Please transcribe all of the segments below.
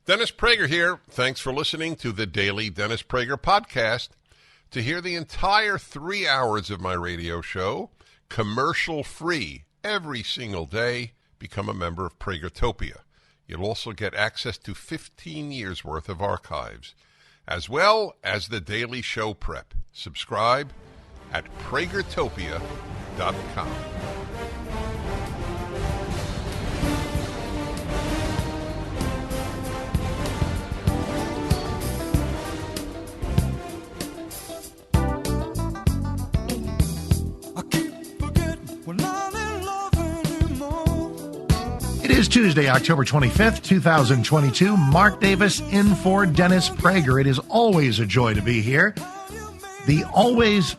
Dennis Prager here. Thanks for listening to the Daily Dennis Prager Podcast. To hear the entire 3 hours of my radio show, commercial-free, every single day, become a member of Pragertopia. You'll also get access to 15 years' worth of archives, as well as the daily show prep. Subscribe at Pragertopia.com. It is Tuesday, October 25th, 2022. Mark Davis in for Dennis Prager. It is always a joy to be here. The always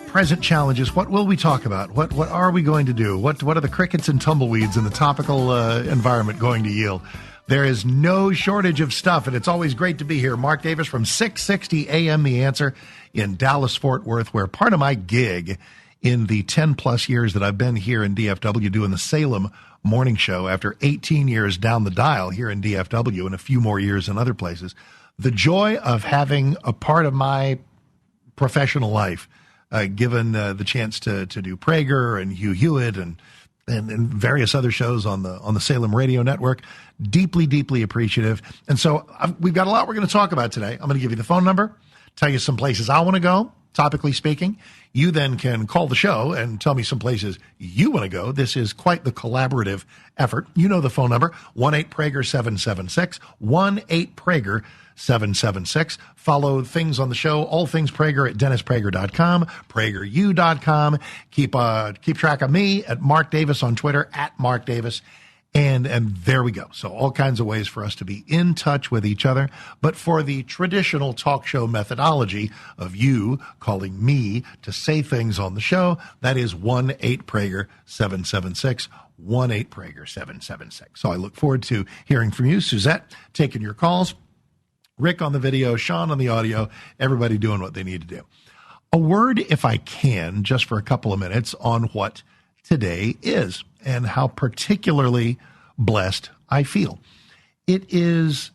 present challenge is, what will we talk about? What are we going to do? What are the crickets and tumbleweeds in the topical environment going to yield? There is no shortage of stuff, and it's always great to be here. Mark Davis from 660 AM The Answer in Dallas-Fort Worth, where part of my gig in the 10-plus years that I've been here in DFW doing the Salem morning show, after 18 years down the dial here in DFW and a few more years in other places, the joy of having a part of my professional life given the chance to do Prager and Hugh Hewitt and various other shows on the Salem radio network, deeply, deeply appreciative. And so we've got a lot we're going to talk about today. I'm going to give you the phone number, tell you some places I want to go, topically speaking. You then can call the show and tell me some places you want to go. This is quite the collaborative effort. You know the phone number, 1-8-PRAGER-776, 1-8-PRAGER-776. Follow things on the show, all things Prager at DennisPrager.com, PragerU.com. Keep track of me at Mark Davis on Twitter, at Mark Davis. And there we go. So all kinds of ways for us to be in touch with each other. But for the traditional talk show methodology of you calling me to say things on the show, that is 1-8-PRAGER-776, 1-8-PRAGER-776. So I look forward to hearing from you. Suzette, taking your calls. Rick on the video, Sean on the audio, everybody doing what they need to do. A word, if I can, just for a couple of minutes, on what today is and how particularly blessed I feel. It's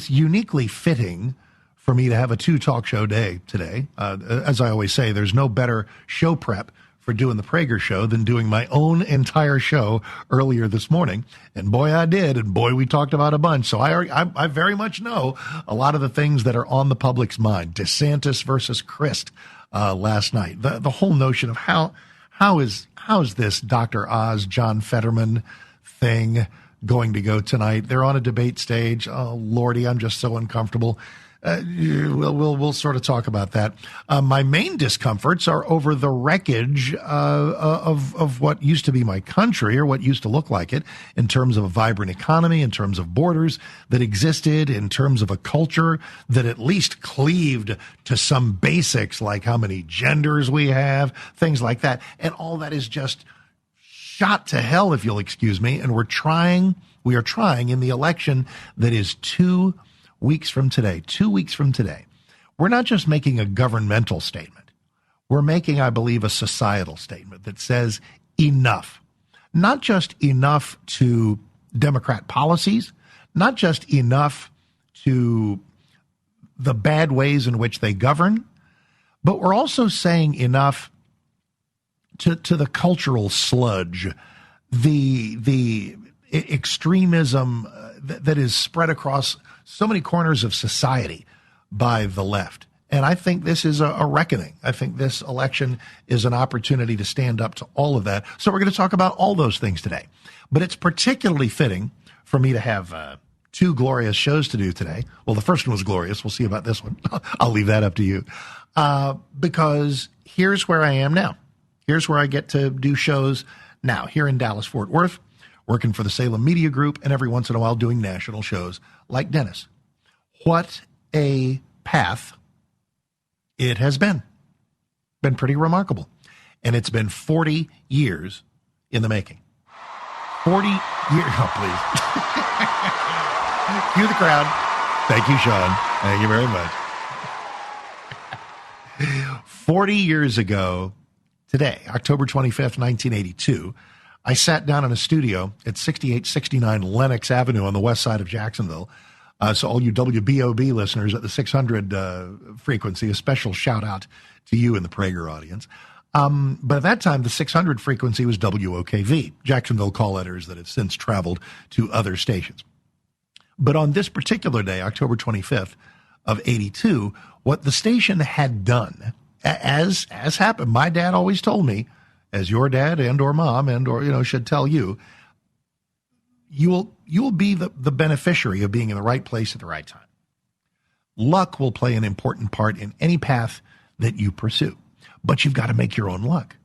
uniquely fitting for me to have a 2 talk show day today. As I always say, there's no better show prep for doing the Prager show than doing my own entire show earlier this morning. And boy, I did. And boy, we talked about a bunch. So I very much know a lot of the things that are on the public's mind. DeSantis versus Crist last night. The whole notion of how is this Dr. Oz, John Fetterman thing going to go tonight? They're on a debate stage. Oh, Lordy, I'm just so uncomfortable. We'll sort of talk about that. My main discomforts are over the wreckage of what used to be my country, or what used to look like it, in terms of a vibrant economy, in terms of borders that existed, in terms of a culture that at least cleaved to some basics, like how many genders we have, things like that. And all that is just shot to hell, if you'll excuse me. And we are trying in the election that is 2 weeks from today, we're not just making a governmental statement. We're making, I believe, a societal statement that says enough. Not just enough to Democrat policies, not just enough to the bad ways in which they govern, but we're also saying enough to the cultural sludge, the extremism that is spread across so many corners of society by the left. And I think this is a reckoning. I think this election is an opportunity to stand up to all of that. So we're going to talk about all those things today. But it's particularly fitting for me to have 2 glorious shows to do today. Well, the first one was glorious. We'll see about this one. I'll leave that up to you. Because here's where I am now. Here's where I get to do shows now, here in Dallas-Fort Worth, working for the Salem Media Group, and every once in a while doing national shows like Dennis. What a path it has been. Been pretty remarkable. And it's been 40 years in the making. 40 years. Oh, please. Cue the crowd. Thank you, Sean. Thank you very much. 40 years ago today, October 25th, 1982, I sat down in a studio at 6869 Lenox Avenue on the west side of Jacksonville. So all you WBOB listeners at the 600 frequency, a special shout out to you in the Prager audience. But at that time, the 600 frequency was WOKV, Jacksonville call letters that have since traveled to other stations. But on this particular day, October 25th of 82, what the station had done, as happened, my dad always told me, as your dad and or mom and or, should tell you, you'll be the beneficiary of being in the right place at the right time. Luck will play an important part in any path that you pursue, but you've got to make your own luck.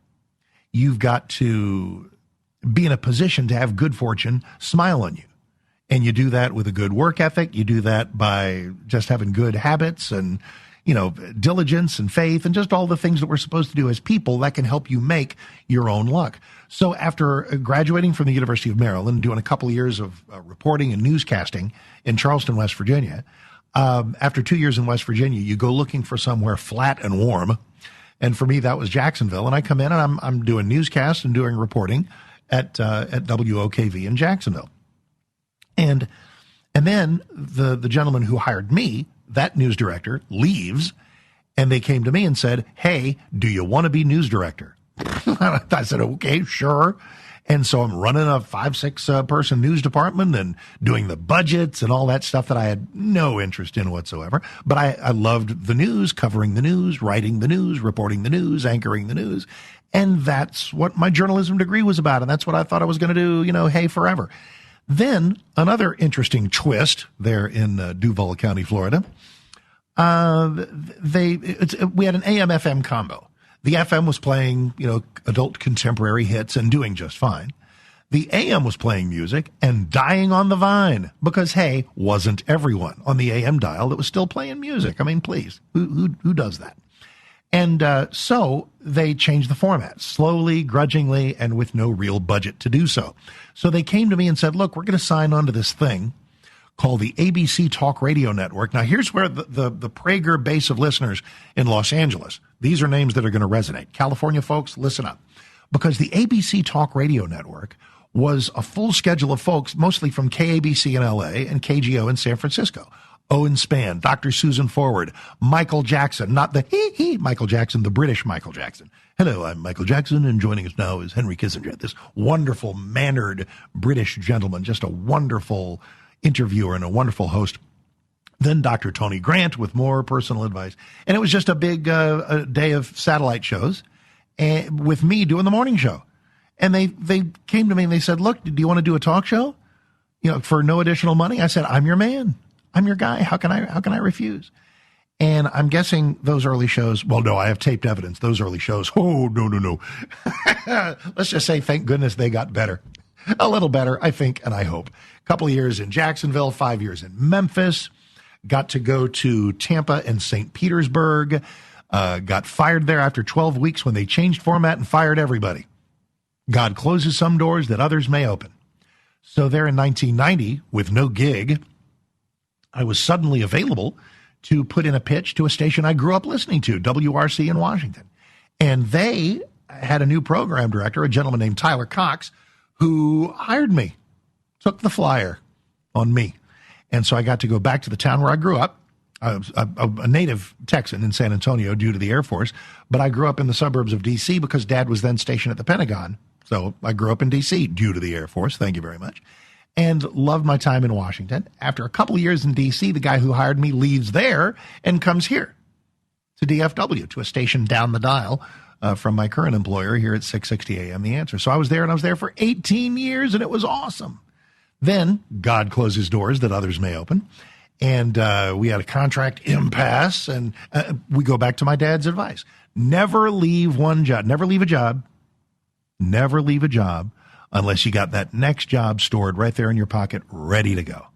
You've got to be in a position to have good fortune smile on you. And you do that with a good work ethic. You do that by just having good habits and, diligence and faith and just all the things that we're supposed to do as people that can help you make your own luck. So after graduating from the University of Maryland, doing a couple of years of reporting and newscasting in Charleston, West Virginia, after 2 years in West Virginia, you go looking for somewhere flat and warm. And for me, that was Jacksonville. And I come in and I'm doing newscasts and doing reporting at WOKV in Jacksonville. And then the gentleman who hired me, that news director, leaves, and they came to me and said, "Hey, do you want to be news director?" I said, "Okay, sure." And so I'm running a 5-6 person news department and doing the budgets and all that stuff that I had no interest in whatsoever. But I loved the news, covering the news, writing the news, reporting the news, anchoring the news. And that's what my journalism degree was about. And that's what I thought I was going to do, hey, forever. Then another interesting twist there in Duval County, Florida. We had an AM/FM combo. The FM was playing, adult contemporary hits and doing just fine. The AM was playing music and dying on the vine because, hey, wasn't everyone on the AM dial that was still playing music? I mean, please, who does that? And so they changed the format slowly, grudgingly, and with no real budget to do so. So they came to me and said, look, we're going to sign on to this thing called the ABC Talk Radio Network. Now, here's where the Prager base of listeners in Los Angeles, these are names that are going to resonate. California folks, listen up. Because the ABC Talk Radio Network was a full schedule of folks, mostly from KABC in LA and KGO in San Francisco. Owen Spann, Dr. Susan Forward, Michael Jackson, not the Michael Jackson, the British Michael Jackson. Hello, I'm Michael Jackson, and joining us now is Henry Kissinger, this wonderful, mannered British gentleman, just a wonderful interviewer and a wonderful host. Then Dr. Tony Grant with more personal advice. And it was just a big day of satellite shows and with me doing the morning show. And they came to me and they said, look, do you want to do a talk show? For no additional money? I said, I'm your man. I'm your guy. How can I refuse? And I'm guessing those early shows, well, no, I have taped evidence. Those early shows, oh, no. Let's just say, thank goodness they got better. A little better, I think, and I hope. A couple of years in Jacksonville, 5 years in Memphis, got to go to Tampa and St. Petersburg, got fired there after 12 weeks when they changed format and fired everybody. God closes some doors that others may open. So there in 1990, with no gig, I was suddenly available to put in a pitch to a station I grew up listening to, WRC in Washington. And they had a new program director, a gentleman named Tyler Cox, who hired me, took the flyer on me. And so I got to go back to the town where I grew up. I was a native Texan in San Antonio due to the Air Force, but I grew up in the suburbs of D.C. because Dad was then stationed at the Pentagon. So I grew up in D.C. due to the Air Force. Thank you very much. And loved my time in Washington. After a couple of years in D.C., the guy who hired me leaves there and comes here to DFW, to a station down the dial from my current employer here at 660 AM The Answer. So I was there, and I was there for 18 years, and it was awesome. Then God closes doors that others may open, and we had a contract impasse, and we go back to my dad's advice. Never leave one job. Never leave a job. Never leave a job unless you got that next job stored right there in your pocket, ready to go.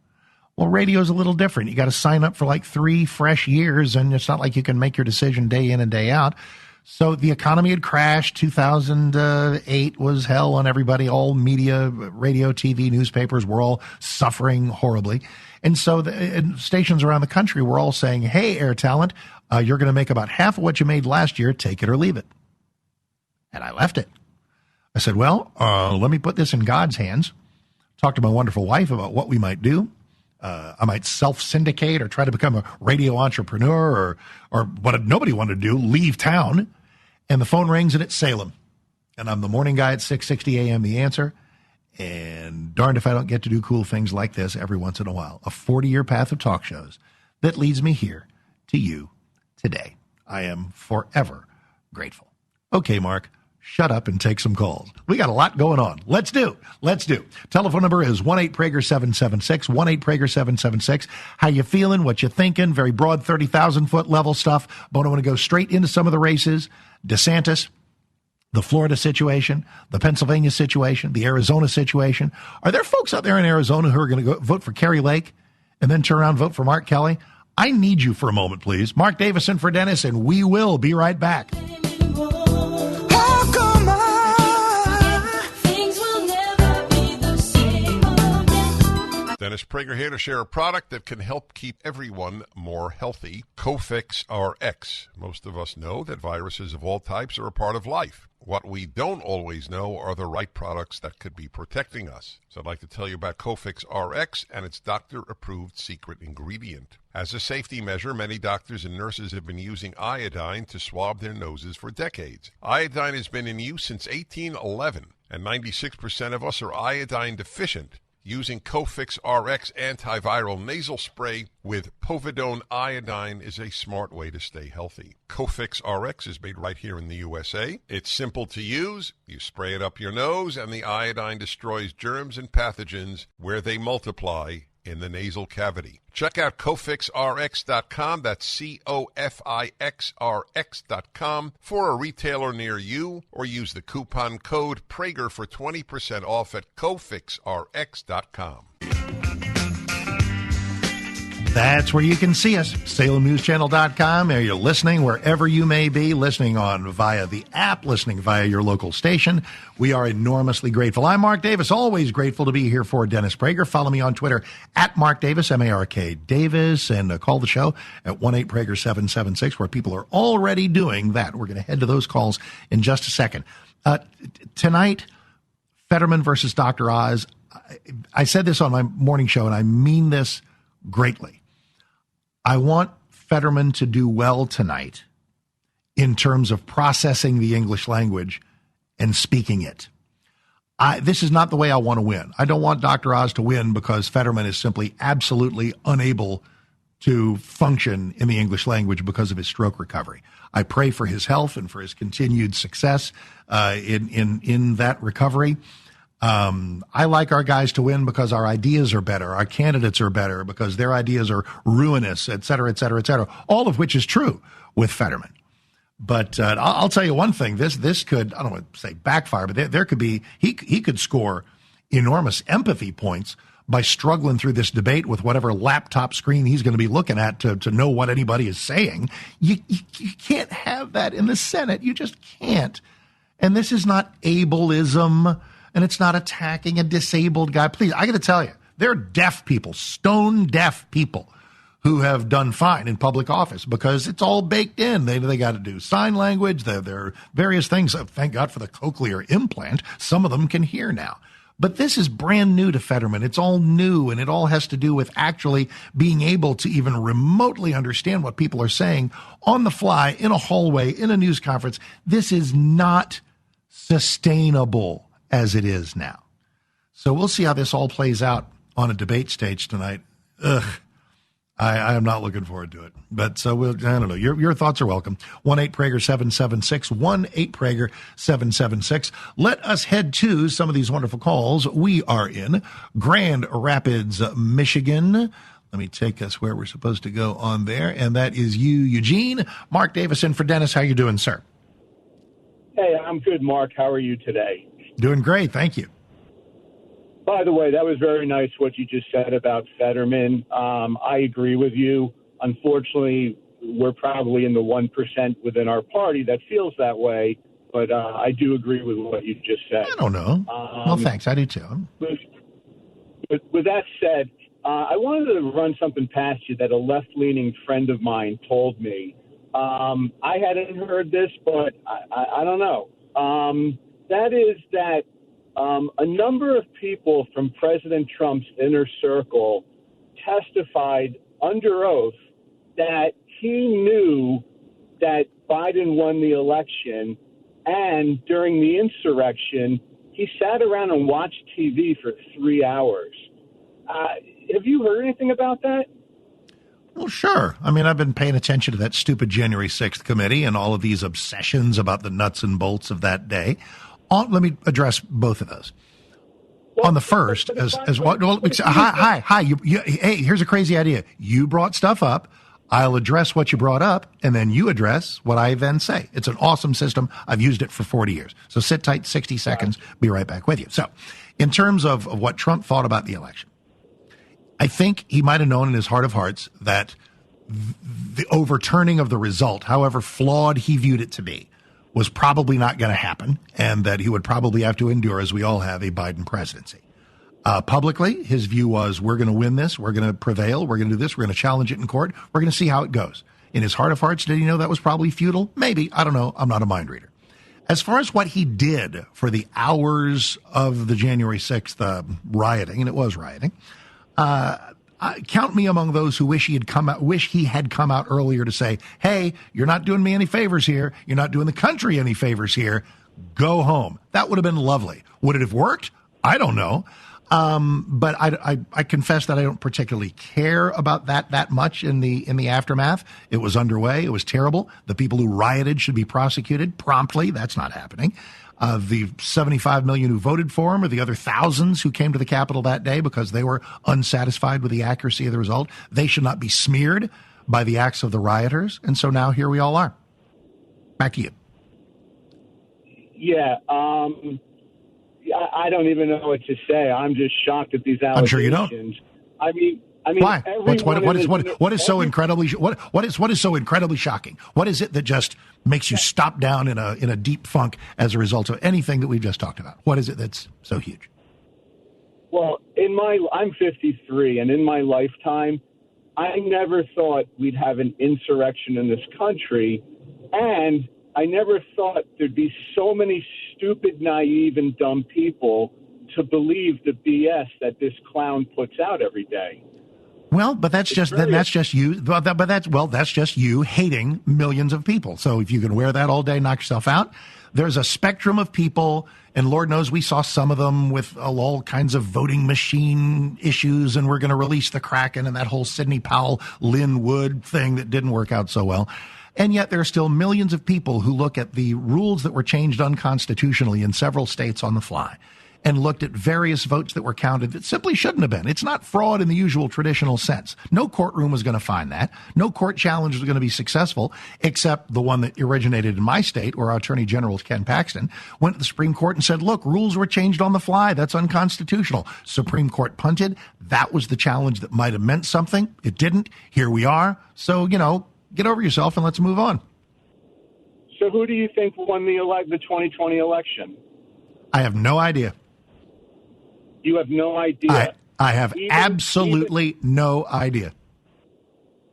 Well, radio's a little different. You got to sign up for like 3 fresh years, and it's not like you can make your decision day in and day out. So the economy had crashed. 2008 was hell on everybody. All media, radio, TV, newspapers were all suffering horribly. And so the stations around the country were all saying, hey, Air Talent, you're going to make about half of what you made last year. Take it or leave it. And I left it. I said, well, let me put this in God's hands. Talk to my wonderful wife about what we might do. I might self-syndicate or try to become a radio entrepreneur or what nobody wanted to do, leave town. And the phone rings and it's Salem. And I'm the morning guy at 6:60 a.m., The Answer. And darned if I don't get to do cool things like this every once in a while. A 40-year path of talk shows that leads me here to you today. I am forever grateful. Okay, Mark. Shut up and take some calls. We got a lot going on. Let's do. Telephone number is 1-8-PRAGER-776, 1-8-PRAGER-776. How you feeling? What you thinking? Very broad 30,000-foot level stuff. But I want to go straight into some of the races. DeSantis, the Florida situation, the Pennsylvania situation, the Arizona situation. Are there folks out there in Arizona who are going to go vote for Kerry Lake and then turn around and vote for Mark Kelly? I need you for a moment, please. Mark Davison for Dennis, and we will be right back. Dennis Prager here to share a product that can help keep everyone more healthy. Cofix RX. Most of us know that viruses of all types are a part of life. What we don't always know are the right products that could be protecting us. So I'd like to tell you about Cofix RX and its doctor-approved secret ingredient. As a safety measure, many doctors and nurses have been using iodine to swab their noses for decades. Iodine has been in use since 1811, and 96% of us are iodine deficient. Using Cofix RX antiviral nasal spray with povidone iodine is a smart way to stay healthy. Cofix RX is made right here in the USA. It's simple to use. You spray it up your nose, and the iodine destroys germs and pathogens where they multiply in the nasal cavity. Check out CofixRx.com. That's COFIXRX.com for a retailer near you, or use the coupon code Prager for 20% off at CofixRx.com. That's where you can see us, SalemNewsChannel.com. Are you listening wherever you may be, listening on via the app, listening via your local station? We are enormously grateful. I'm Mark Davis, always grateful to be here for Dennis Prager. Follow me on Twitter at Mark Davis, M-A-R-K Davis, and call the show at 1-8-PRAGER-776, where people are already doing that. We're going to head to those calls in just a second. Tonight, Fetterman versus Dr. Oz. I said this on my morning show, and I mean this greatly. I want Fetterman to do well tonight in terms of processing the English language and speaking it. This is not the way I want to win. I don't want Dr. Oz to win because Fetterman is simply absolutely unable to function in the English language because of his stroke recovery. I pray for his health and for his continued success in that recovery. I like our guys to win because our ideas are better. Our candidates are better because their ideas are ruinous, et cetera, et cetera, et cetera. All of which is true with Fetterman. But I'll tell you one thing. This could, I don't want to say backfire, but there could be, he could score enormous empathy points by struggling through this debate with whatever laptop screen he's going to be looking at to know what anybody is saying. You can't have that in the Senate. You just can't. And this is not ableism. And it's not attacking a disabled guy. Please, I got to tell you, there are deaf people, stone deaf people who have done fine in public office because it's all baked in. They got to do sign language. There are various things. Thank God for the cochlear implant. Some of them can hear now. But this is brand new to Fetterman. It's all new, and it all has to do with actually being able to even remotely understand what people are saying on the fly, in a hallway, in a news conference. This is not sustainable as it is now. So we'll see how this all plays out on a debate stage tonight. I am not looking forward to it. But so I don't know. Your thoughts are welcome. 1-8-PRAGER-776, 1-8-PRAGER-776. Let us head to some of these wonderful calls. We are in Grand Rapids, Michigan. Let me take us where we're supposed to go on there. And that is you, Eugene. Mark Davison for Dennis. How you doing, sir? Hey, I'm good, Mark. How are you today? Doing great. Thank you. By the way, that was very nice what you just said about Fetterman. I agree with you. Unfortunately, we're probably in the 1% within our party that feels that way, but I do agree with what you just said. I don't know. Well, thanks. I do too. With that said, I wanted to run something past you that a left-leaning friend of mine told me. I hadn't heard this, but I don't know. That is that a number of people from President Trump's inner circle testified under oath that he knew that Biden won the election, and during the insurrection, he sat around and watched TV for 3 hours. Have you heard anything about that? Well, sure. I mean, I've been paying attention to that stupid January 6th committee and all of these obsessions about the nuts and bolts of that day. Let me address both of those. Well, on the first, as what? Well, hi. Hey, here's a crazy idea. You brought stuff up. I'll address what you brought up, and then you address what I then say. It's an awesome system. I've used it for 40 years. So sit tight, 60 seconds. Be right back with you. So in terms of what Trump thought about the election, I think he might have known in his heart of hearts that the overturning of the result, however flawed he viewed it to be, was probably not going to happen, and that he would probably have to endure, as we all have, a Biden presidency. Publicly, his view was, we're going to win this, we're going to prevail, we're going to do this, we're going to challenge it in court, we're going to see how it goes. In his heart of hearts, did he know that was probably futile? Maybe. I don't know. I'm not a mind reader. As far as what he did for the hours of the January 6th rioting, and it was rioting, count me among those who wish he had come out earlier to say, hey, you're not doing me any favors here. You're not doing the country any favors here. Go home. That would have been lovely. Would it have worked? I don't know. But I confess that I don't particularly care about that much in the aftermath. It was underway. It was terrible. The people who rioted should be prosecuted promptly. That's not happening. The 75 million who voted for him, or the other thousands who came to the Capitol that day because they were unsatisfied with the accuracy of the result, they should not be smeared by the acts of the rioters. And so now here we all are. Back to you. Yeah. I don't even know what to say. I'm just shocked at these allegations. I'm sure you don't. I mean, why? What is so incredibly shocking? What is it that just makes you stop down in a deep funk as a result of anything that we've just talked about? What is it that's so huge? Well, I'm 53, and in my lifetime, I never thought we'd have an insurrection in this country, and I never thought there'd be so many stupid, naive, and dumb people to believe the BS that this clown puts out every day. Well, but that's just you. But that's just you hating millions of people. So if you can wear that all day, knock yourself out. There's a spectrum of people, and Lord knows we saw some of them with all kinds of voting machine issues, and we're going to release the Kraken and that whole Sidney Powell, Lynn Wood thing that didn't work out so well. And yet there are still millions of people who look at the rules that were changed unconstitutionally in several states on the fly and looked at various votes that were counted that simply shouldn't have been. It's not fraud in the usual traditional sense. No courtroom was going to find that. No court challenge was going to be successful, except the one that originated in my state, where our Attorney General, Ken Paxton, went to the Supreme Court and said, look, rules were changed on the fly. That's unconstitutional. Supreme Court punted. That was the challenge that might have meant something. It didn't. Here we are. So, get over yourself and let's move on. So who do you think won the 2020 election? I have no idea. You have no idea. I have absolutely no idea.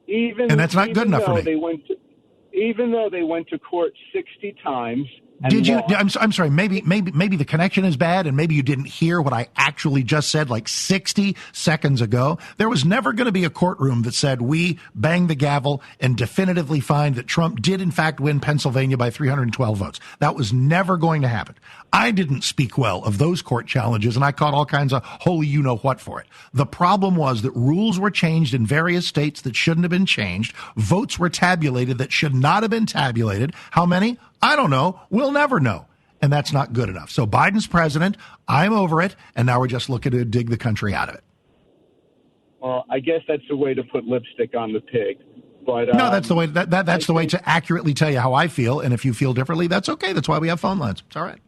And that's not good enough for me. Even though they went to court 60 times. Did you? I'm sorry. Maybe the connection is bad, and maybe you didn't hear what I actually just said like 60 seconds ago. There was never going to be a courtroom that said we banged the gavel and definitively find that Trump did in fact win Pennsylvania by 312 votes. That was never going to happen. I didn't speak well of those court challenges, and I caught all kinds of holy you-know-what for it. The problem was that rules were changed in various states that shouldn't have been changed. Votes were tabulated that should not have been tabulated. How many? I don't know. We'll never know. And that's not good enough. So Biden's president. I'm over it. And now we're just looking to dig the country out of it. Well, I guess that's the way to put lipstick on the pig. But no, that's the way. That's the way to accurately tell you how I feel. And if you feel differently, that's okay. That's why we have phone lines. It's all right.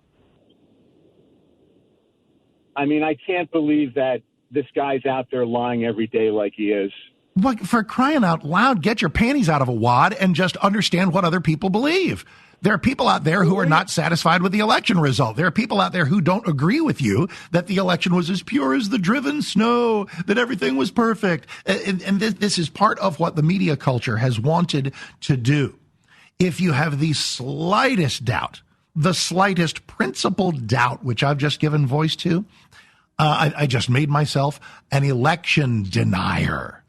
I mean, I can't believe that this guy's out there lying every day like he is. But for crying out loud, get your panties out of a wad and just understand what other people believe. There are people out there who are not satisfied with the election result. There are people out there who don't agree with you that the election was as pure as the driven snow, that everything was perfect. And this is part of what the media culture has wanted to do. If you have the slightest doubt the slightest principled doubt, which I've just given voice to, I just made myself an election denier,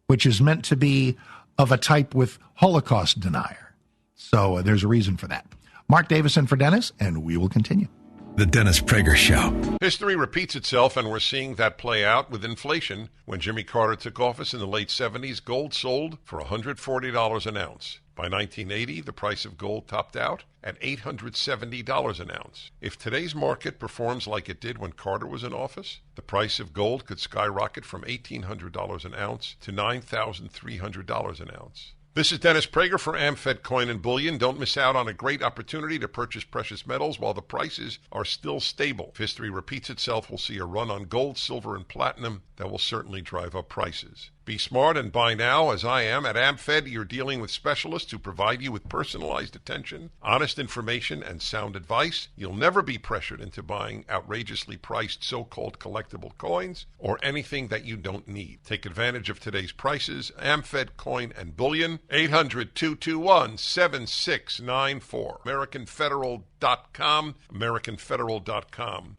which is meant to be of a type with Holocaust denier. So there's a reason for that. Mark Davison for Dennis, and we will continue. The Dennis Prager Show. History repeats itself, and we're seeing that play out with inflation. When Jimmy Carter took office in the late 70s, gold sold for $140 an ounce. By 1980, the price of gold topped out at $870 an ounce. If today's market performs like it did when Carter was in office, the price of gold could skyrocket from $1,800 an ounce to $9,300 an ounce. This is Dennis Prager for AmFed Coin and Bullion. Don't miss out on a great opportunity to purchase precious metals while the prices are still stable. If history repeats itself, we'll see a run on gold, silver, and platinum that will certainly drive up prices. Be smart and buy now, as I am. At AmFed, you're dealing with specialists who provide you with personalized attention, honest information, and sound advice. You'll never be pressured into buying outrageously priced so-called collectible coins or anything that you don't need. Take advantage of today's prices. AmFed Coin and Bullion, 800-221-7694. AmericanFederal.com, AmericanFederal.com.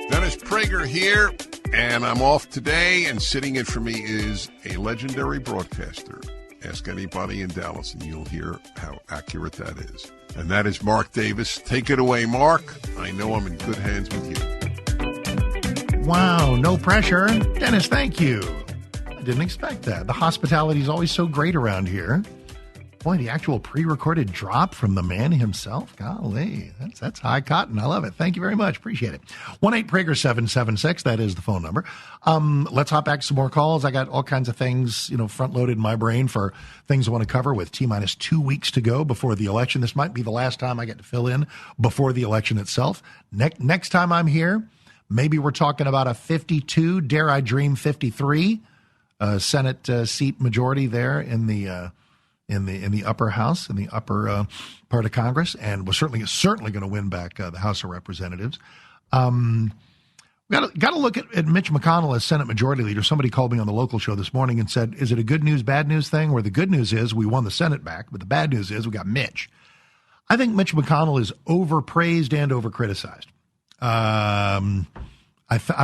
Dennis Prager here, and I'm off today, and sitting in for me is a legendary broadcaster. Ask anybody in Dallas, and you'll hear how accurate that is. And that is Mark Davis. Take it away, Mark. I know I'm in good hands with you. Wow, no pressure. Dennis, thank you. I didn't expect that. The hospitality is always so great around here. Boy, the actual pre-recorded drop from the man himself. Golly, that's high cotton. I love it. Thank you very much. Appreciate it. 1-8-Prager-776. That is the phone number. Let's hop back to some more calls. I got all kinds of things, front-loaded in my brain for things I want to cover with T-minus 2 weeks to go before the election. This might be the last time I get to fill in before the election itself. Next time I'm here, maybe we're talking about a 52, dare I dream 53, Senate seat majority there in the upper house, in the upper part of Congress, and was certainly going to win back the House of Representatives. Got to look at Mitch McConnell as Senate Majority Leader. Somebody called me on the local show this morning and said, is it a good news, bad news thing? Where the good news is we won the Senate back, but the bad news is we got Mitch. I think Mitch McConnell is overpraised and overcriticized. I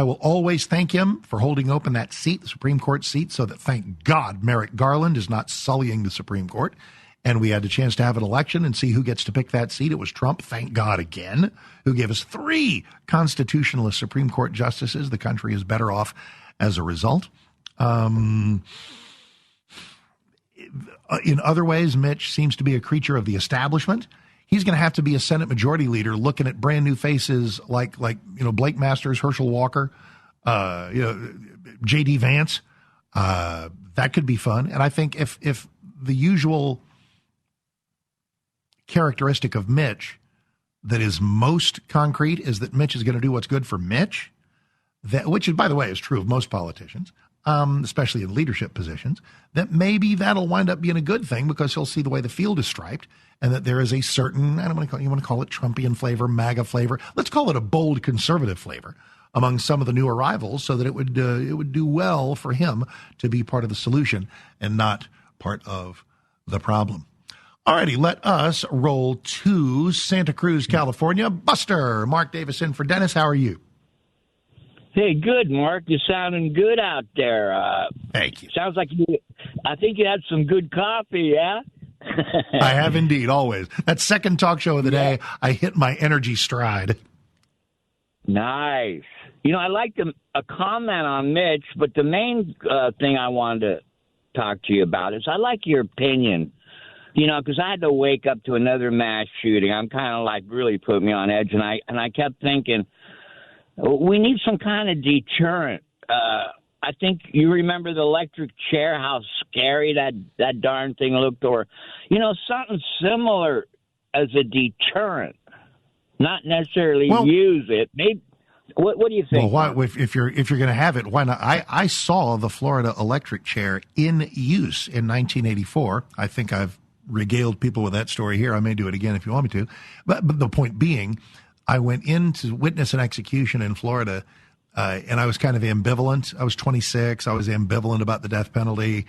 will always thank him for holding open that seat, the Supreme Court seat, so that, thank God, Merrick Garland is not sullying the Supreme Court. And we had a chance to have an election and see who gets to pick that seat. It was Trump, thank God again, who gave us 3 constitutionalist Supreme Court justices. The country is better off as a result. In other ways, Mitch seems to be a creature of the establishment. He's going to have to be a Senate Majority Leader looking at brand new faces like Blake Masters, Herschel Walker, J.D. Vance. That could be fun. And I think if the usual characteristic of Mitch that is most concrete is that Mitch is going to do what's good for Mitch, which, by the way, is true of most politicians, especially in leadership positions, that maybe that'll wind up being a good thing because he'll see the way the field is striped and that there is a certain, you want to call it Trumpian flavor, MAGA flavor. Let's call it a bold conservative flavor among some of the new arrivals so that it would do well for him to be part of the solution and not part of the problem. All righty, let us roll to Santa Cruz, California. Buster, Mark Davis in for Dennis. How are you? Hey, good, Mark. You're sounding good out there. Thank you. Sounds like I think you had some good coffee, yeah? I have indeed, always. That second talk show of the day, I hit my energy stride. Nice. I like a comment on Mitch, but the main thing I wanted to talk to you about is I like your opinion. Because I had to wake up to another mass shooting. I'm kind of really put me on edge, and I kept thinking we need some kind of deterrent. I think you remember the electric chair, how scary that darn thing looked, or something similar as a deterrent. Not necessarily use it. Maybe. What do you think? Well, if you're going to have it, why not? I saw the Florida electric chair in use in 1984. I think I've regaled people with that story here. I may do it again if you want me to. But the point being, I went in to witness an execution in Florida, and I was kind of ambivalent. I was 26. I was ambivalent about the death penalty.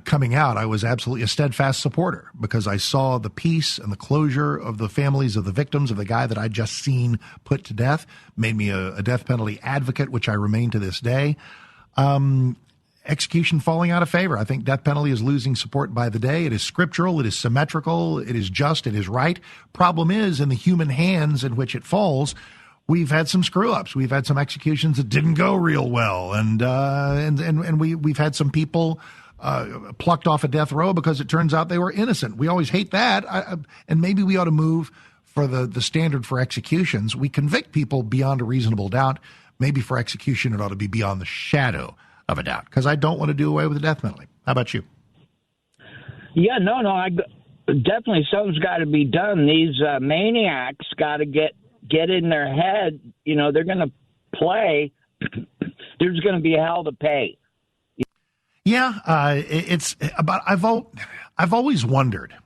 coming out, I was absolutely a steadfast supporter because I saw the peace and the closure of the families of the victims of the guy that I'd just seen put to death. Made me a death penalty advocate, which I remain to this day. Execution falling out of favor. I think death penalty is losing support by the day. It is scriptural. It is symmetrical. It is just. It is right. Problem is, in the human hands in which it falls, we've had some screw ups. We've had some executions that didn't go real well, and we've had some people plucked off a death row because it turns out they were innocent. We always hate that, and maybe we ought to move for the standard for executions. We convict people beyond a reasonable doubt. Maybe for execution, it ought to be beyond the shadow of a doubt, because I don't want to do away with the death penalty. How about you? Yeah, no, definitely something's got to be done. These maniacs got to get in their head. You know, they're going to play. There's going to be hell to pay. Yeah, it's about. I've always wondered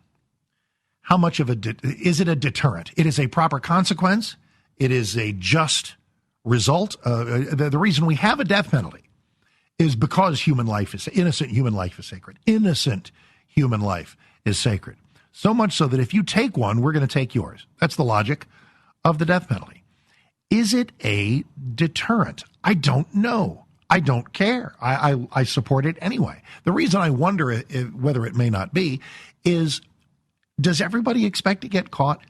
how much of is it a deterrent? It is a proper consequence. It is a just result. The reason we have a death penalty is because innocent human life is sacred. Innocent human life is sacred. So much so that if you take one, we're going to take yours. That's the logic of the death penalty. Is it a deterrent? I don't know. I don't care. I support it anyway. The reason I wonder whether it may not be is, does everybody expect to get caught?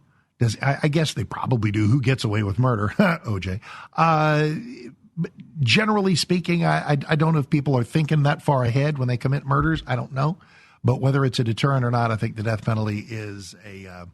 I guess they probably do. Who gets away with murder? OJ. Generally speaking, I don't know if people are thinking that far ahead when they commit murders. I don't know. But whether it's a deterrent or not, I think the death penalty is a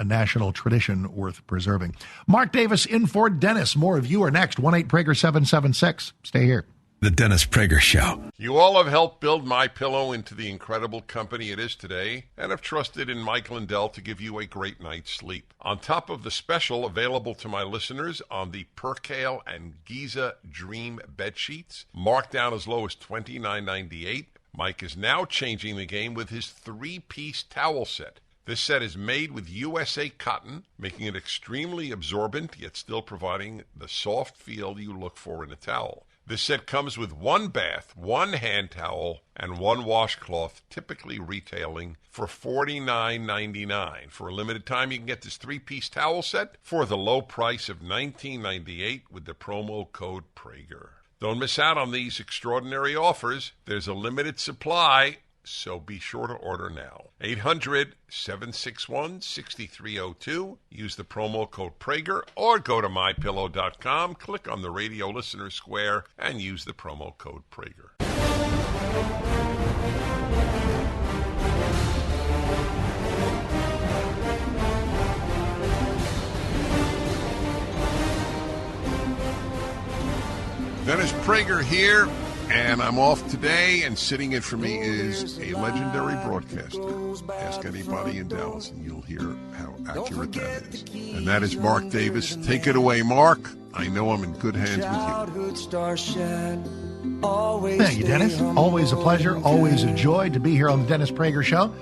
national tradition worth preserving. Mark Davis in for Dennis. More of you are next. 1-8-Prager-776. Stay here. The Dennis Prager Show. You all have helped build MyPillow into the incredible company it is today and have trusted in Mike Lindell to give you a great night's sleep. On top of the special available to my listeners on the Percale and Giza Dream bed sheets, marked down as low as $29.98, Mike is now changing the game with his 3-piece towel set. This set is made with USA cotton, making it extremely absorbent, yet still providing the soft feel you look for in a towel. This set comes with 1 bath, 1 hand towel, and 1 washcloth, typically retailing for $49.99. For a limited time, you can get this 3-piece towel set for the low price of $19.98 with the promo code Prager. Don't miss out on these extraordinary offers. There's a limited supply, so be sure to order now. 800-761-6302. Use the promo code Prager or go to MyPillow.com, click on the radio listener square, and use the promo code Prager. Dennis Prager here. And I'm off today, and sitting in for me is a legendary broadcaster. Ask anybody in Dallas, and you'll hear how accurate that is. And that is Mark Davis. Take it away, Mark. I know I'm in good hands with you. Thank you, Dennis. Always a pleasure, always a joy to be here on the Dennis Prager Show.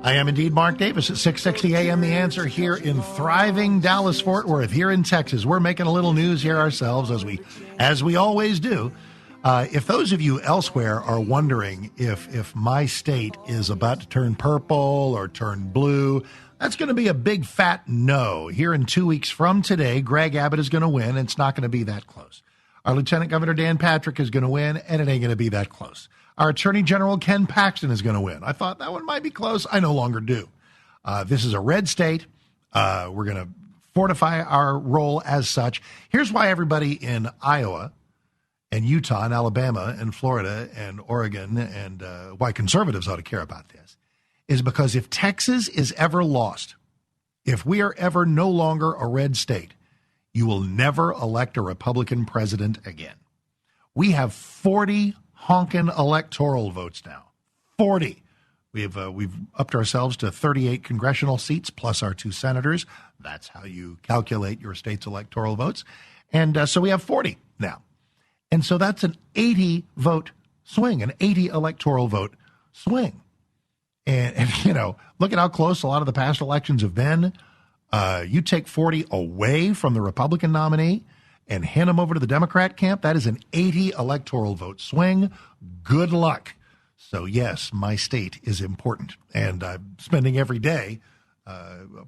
I am indeed Mark Davis at 660 AM The Answer here in thriving Dallas-Fort Worth, here in Texas. We're making a little news here ourselves, as we always do. If those of you elsewhere are wondering if my state is about to turn purple or turn blue, that's going to be a big fat no. Here in 2 weeks from today, Greg Abbott is going to win, and it's not going to be that close. Our Lieutenant Governor Dan Patrick is going to win, and it ain't going to be that close. Our Attorney General Ken Paxton is going to win. I thought that one might be close. I no longer do. This is a red state. We're going to fortify our role as such. Here's why everybody in Iowa and Utah and Alabama and Florida and Oregon and why conservatives ought to care about this is because if Texas is ever lost, if we are ever no longer a red state, you will never elect a Republican president again. We have 40 honkin' electoral votes now. 40. We've upped ourselves to 38 congressional seats plus our 2 senators. That's how you calculate your state's electoral votes. And so we have 40 now. And so that's an 80 vote swing, an 80 electoral vote swing. And look at how close a lot of the past elections have been. You take 40 away from the Republican nominee and hand them over to the Democrat camp. That is an 80 electoral vote swing. Good luck So, yes, my state is important. And I'm spending every day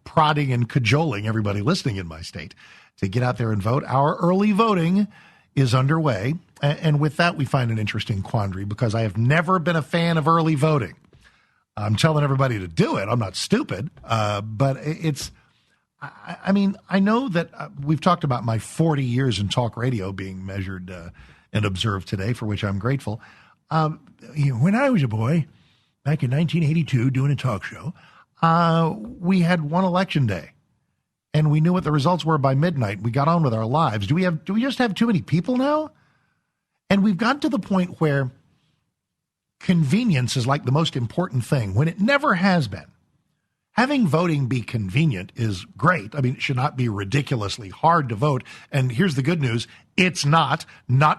prodding and cajoling everybody listening in my state to get out there and vote. Our early voting is underway. And with that, we find an interesting quandary because I have never been a fan of early voting. I'm telling everybody to do it. I'm not stupid. But it's, I mean, I know that we've talked about my 40 years in talk radio being measured and observed today, for which I'm grateful. When I was a boy, back in 1982, doing a talk show, we had one election day, and we knew what the results were by midnight. We got on with our lives. Do we just have too many people now? And we've gotten to the point where convenience is like the most important thing, when it never has been. Having voting be convenient is great. I mean, it should not be ridiculously hard to vote. And here's the good news. It's not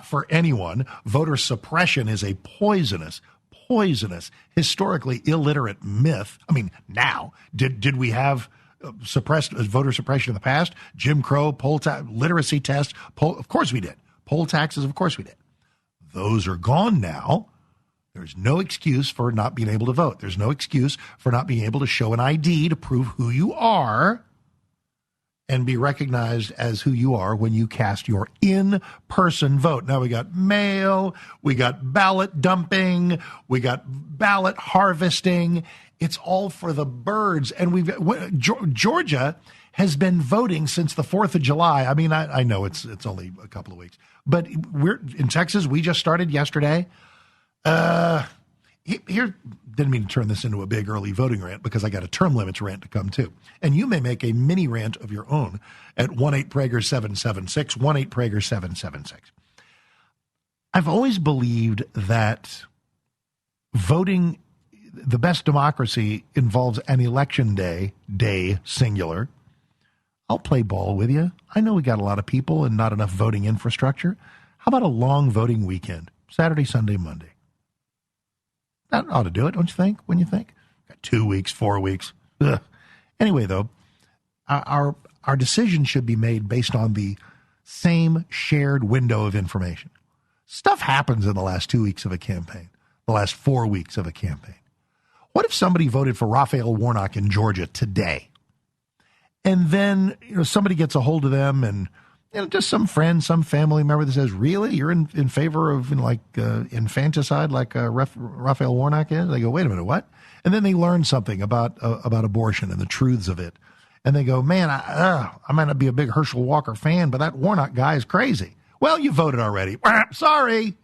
for anyone. Voter suppression is a poisonous, historically illiterate myth. I mean, now, did we have suppressed voter suppression in the past? Jim Crow, literacy tests, of course we did. Poll taxes, of course we did. Those are gone now. There's no excuse for not being able to vote. There's no excuse for not being able to show an ID to prove who you are and be recognized as who you are when you cast your in-person vote. Now we got mail, we got ballot dumping, we got ballot harvesting. It's all for the birds. And Georgia has been voting since the 4th of July. I mean, I know it's only a couple of weeks, but we're in Texas. We just started yesterday. Here, didn't mean to turn this into a big early voting rant because I got a term limits rant to come too. And you may make a mini rant of your own at 1-8-PRAGER-776, 1-8-PRAGER-776. I've always believed that voting, the best democracy involves an election day singular. I'll play ball with you. I know we got a lot of people and not enough voting infrastructure. How about a long voting weekend? Saturday, Sunday, Monday. That ought to do it, don't you think? When you think? Got 2 weeks, 4 weeks. Ugh. Anyway, though, our decision should be made based on the same shared window of information. Stuff happens in the last 2 weeks of a campaign, the last 4 weeks of a campaign. What if somebody voted for Raphael Warnock in Georgia today? And then somebody gets a hold of them and just some friend, some family member that says, really? You're in favor of infanticide like Raphael Warnock is? They go, wait a minute, what? And then they learn something about abortion and the truths of it. And they go, man, I might not be a big Herschel Walker fan, but that Warnock guy is crazy. Well, you voted already. Sorry.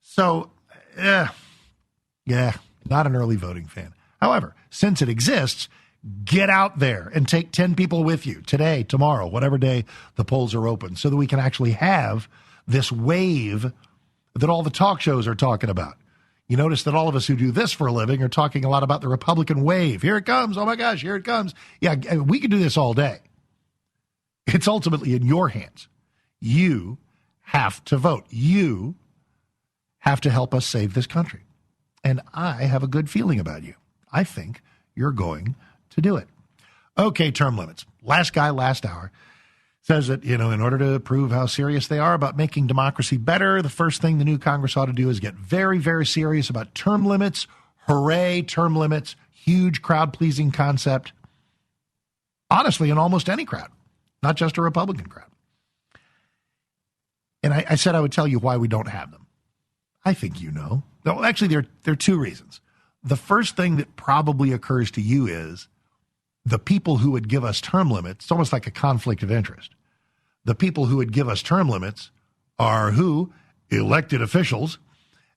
So, yeah, not an early voting fan. However, since it exists, get out there and take 10 people with you today, tomorrow, whatever day the polls are open, so that we can actually have this wave that all the talk shows are talking about. You notice that all of us who do this for a living are talking a lot about the Republican wave. Here it comes. Oh, my gosh, here it comes. Yeah, we could do this all day. It's ultimately in your hands. You have to vote. You have to help us save this country. And I have a good feeling about you. I think you're going to do it. Okay, term limits. Last guy, last hour, says that, in order to prove how serious they are about making democracy better, the first thing the new Congress ought to do is get very, very serious about term limits. Hooray, term limits, huge crowd-pleasing concept. Honestly, in almost any crowd, not just a Republican crowd. And I said I would tell you why we don't have them. I think you know. No, actually, there are two reasons. The first thing that probably occurs to you is the people who would give us term limits, it's almost like a conflict of interest. The people who would give us term limits are who? Elected officials.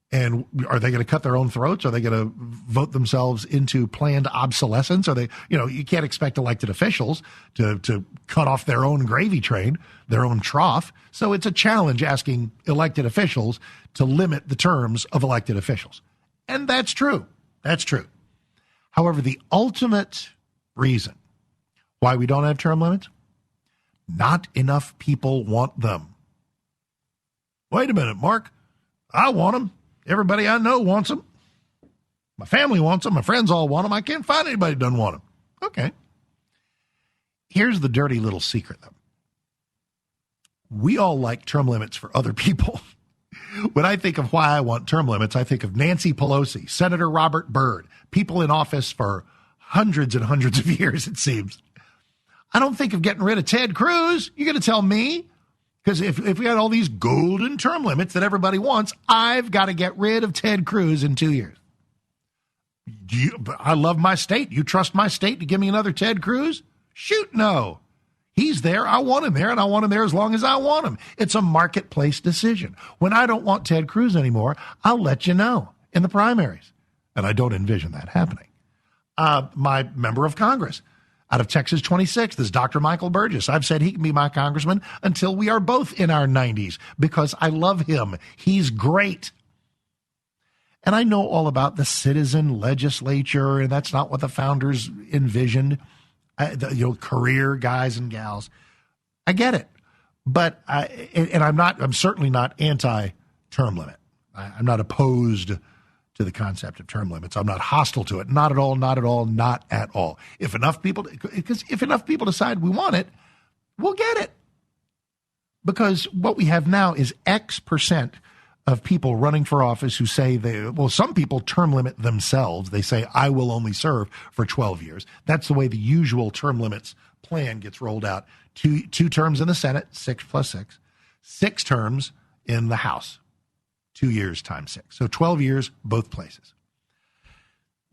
And are they going to cut their own throats? Are they going to vote themselves into planned obsolescence? Are they, you can't expect elected officials to cut off their own gravy train, their own trough. So it's a challenge asking elected officials to limit the terms of elected officials. And that's true. That's true. However, the ultimate reason why we don't have term limits, not enough people want them. Wait a minute, Mark. I want them. Everybody I know wants them. My family wants them. My friends all want them. I can't find anybody who doesn't want them. Okay. Here's the dirty little secret, though. We all like term limits for other people. When I think of why I want term limits, I think of Nancy Pelosi, Senator Robert Byrd, people in office for hundreds and hundreds of years, it seems. I don't think of getting rid of Ted Cruz. You're going to tell me? Because if we had all these golden term limits that everybody wants, I've got to get rid of Ted Cruz in 2 years. I love my state. You trust my state to give me another Ted Cruz? Shoot, no. He's there. I want him there, and I want him there as long as I want him. It's a marketplace decision. When I don't want Ted Cruz anymore, I'll let you know in the primaries. And I don't envision that happening. My member of Congress out of Texas 26th is Dr. Michael Burgess. I've said he can be my congressman until we are both in our 90s because I love him. He's great. And I know all about the citizen legislature, and that's not what the founders envisioned. Career guys and gals. I get it. But I'm certainly not anti-term limit. I'm not opposed to the concept of term limits. I'm not hostile to it. Not at all, not at all, not at all. If enough people decide we want it, we'll get it. Because what we have now is X percent of people running for office who say some people term limit themselves. They say, I will only serve for 12 years. That's the way the usual term limits plan gets rolled out. Two terms in the Senate, 6 plus 6. 6 terms in the House, 2 years times 6. So 12 years, both places.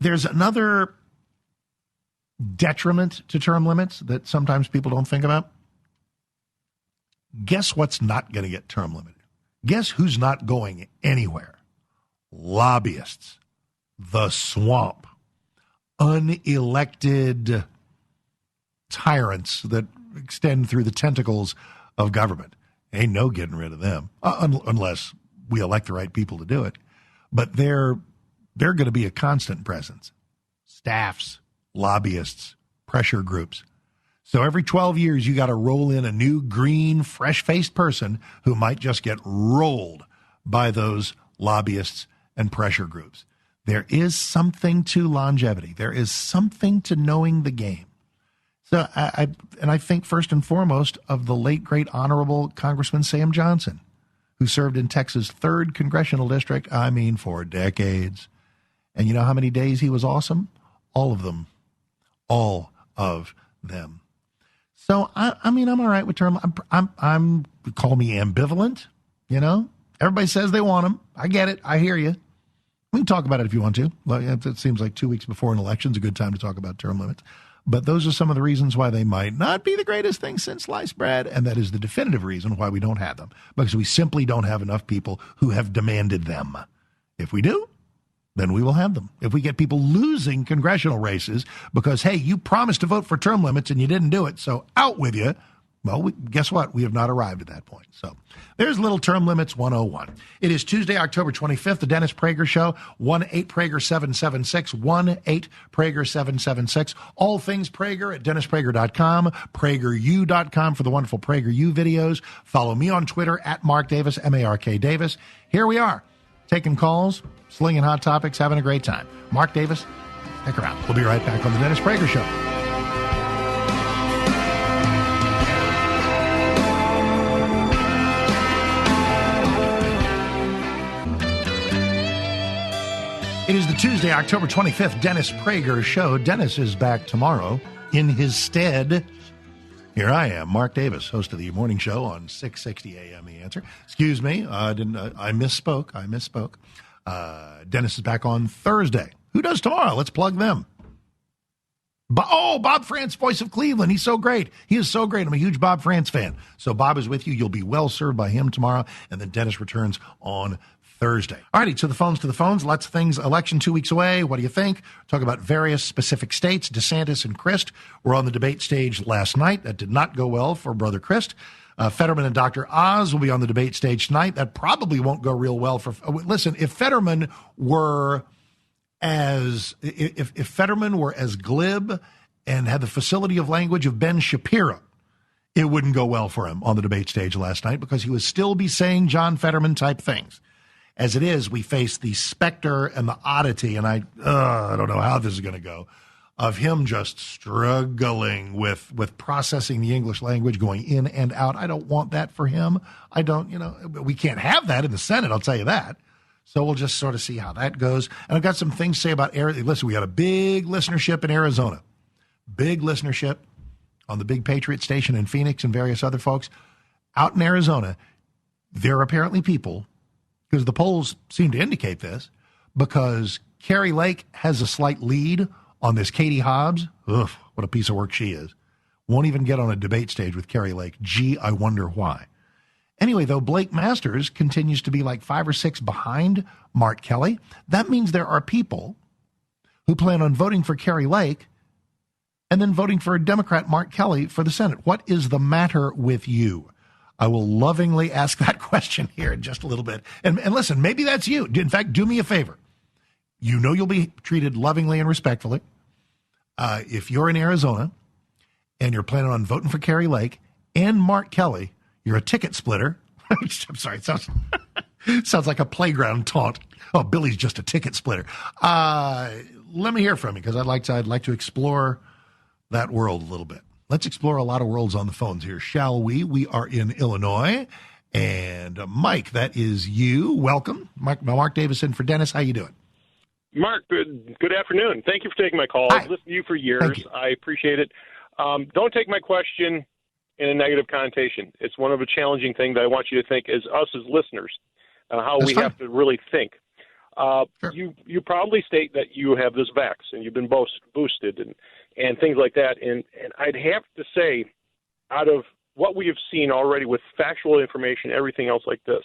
There's another detriment to term limits that sometimes people don't think about. Guess what's not going to get term limited? Guess who's not going anywhere? Lobbyists, the swamp, unelected tyrants that extend through the tentacles of government. Ain't no getting rid of them, unless we elect the right people to do it. But they're going to be a constant presence. Staffs, lobbyists, pressure groups. So every 12 years, you got to roll in a new green, fresh-faced person who might just get rolled by those lobbyists and pressure groups. There is something to longevity. There is something to knowing the game. So I think first and foremost of the late, great, honorable Congressman Sam Johnson, who served in Texas' 3rd Congressional District, for decades. And you know how many days he was awesome? All of them. All of them. So, I'm all right with term. I'm call me ambivalent, Everybody says they want them. I get it. I hear you. We can talk about it if you want to. It seems like 2 weeks before an election is a good time to talk about term limits. But those are some of the reasons why they might not be the greatest thing since sliced bread, and that is the definitive reason why we don't have them, because we simply don't have enough people who have demanded them. If we do, then we will have them. If we get people losing congressional races because, hey, you promised to vote for term limits and you didn't do it, so out with you, well, guess what? We have not arrived at that point. So there's Little Term Limits 101. It is Tuesday, October 25th, the Dennis Prager Show, 1-8-Prager-776, 1-8-Prager-776. All things Prager at DennisPrager.com, PragerU.com for the wonderful PragerU videos. Follow me on Twitter at Mark Davis, M-A-R-K Davis. Here we are, taking calls, slinging hot topics, having a great time. Mark Davis, stick around. We'll be right back on the Dennis Prager Show. It is the Tuesday, October 25th, Dennis Prager Show. Dennis is back tomorrow. In his stead, here I am, Mark Davis, host of the morning show on 660 AM The Answer. Excuse me, I misspoke. Dennis is back on Thursday. Who does tomorrow? Let's plug them. Bob France, voice of Cleveland. He's so great. He is so great. I'm a huge Bob France fan. So Bob is with you. You'll be well served by him tomorrow. And then Dennis returns on Thursday. All righty, to the phones. Lots of things. Election 2 weeks away. What do you think? Talk about various specific states. DeSantis and Crist were on the debate stage last night. That did not go well for Brother Crist. Fetterman and Dr. Oz will be on the debate stage tonight. That probably won't go real well for. Listen, if Fetterman were as glib and had the facility of language of Ben Shapiro, it wouldn't go well for him on the debate stage last night because he would still be saying John Fetterman type things. As it is, we face the specter and the oddity, and I don't know how this is going to go, of him just struggling with processing the English language, going in and out. I don't want that for him. I don't, we can't have that in the Senate, I'll tell you that. So we'll just sort of see how that goes. And I've got some things to say about Arizona. Listen, we got a big listenership in Arizona. Big listenership on the big Patriot station in Phoenix and various other folks. Out in Arizona, there are apparently people, because the polls seem to indicate this, because Kari Lake has a slight lead on this Katie Hobbs. Ugh, what a piece of work she is. Won't even get on a debate stage with Kari Lake. Gee, I wonder why. Anyway, though, Blake Masters continues to be like 5 or 6 behind Mark Kelly. That means there are people who plan on voting for Kari Lake and then voting for a Democrat, Mark Kelly, for the Senate. What is the matter with you? I will lovingly ask that question here in just a little bit. And listen, maybe that's you. In fact, do me a favor. You know you'll be treated lovingly and respectfully. If you're in Arizona and you're planning on voting for Kari Lake and Mark Kelly, you're a ticket splitter. I'm sorry, it sounds like a playground taunt. Oh, Billy's just a ticket splitter. Let me hear from you, because I'd like to explore that world a little bit. Let's explore a lot of worlds on the phones here, shall we? We are in Illinois. And Mike, that is you. Welcome. Mark Davison for Dennis. How you doing? Mark, good afternoon. Thank you for taking my call. Hi. I've listened to you for years. I appreciate it. Don't take my question in a negative connotation. It's one of a challenging thing that I want you to think as us as listeners, how That's we fine. have to really think. Sure. You probably state that you have this vax and you've been boosted and things like that. And I'd have to say, out of what we have seen already with factual information, everything else like this,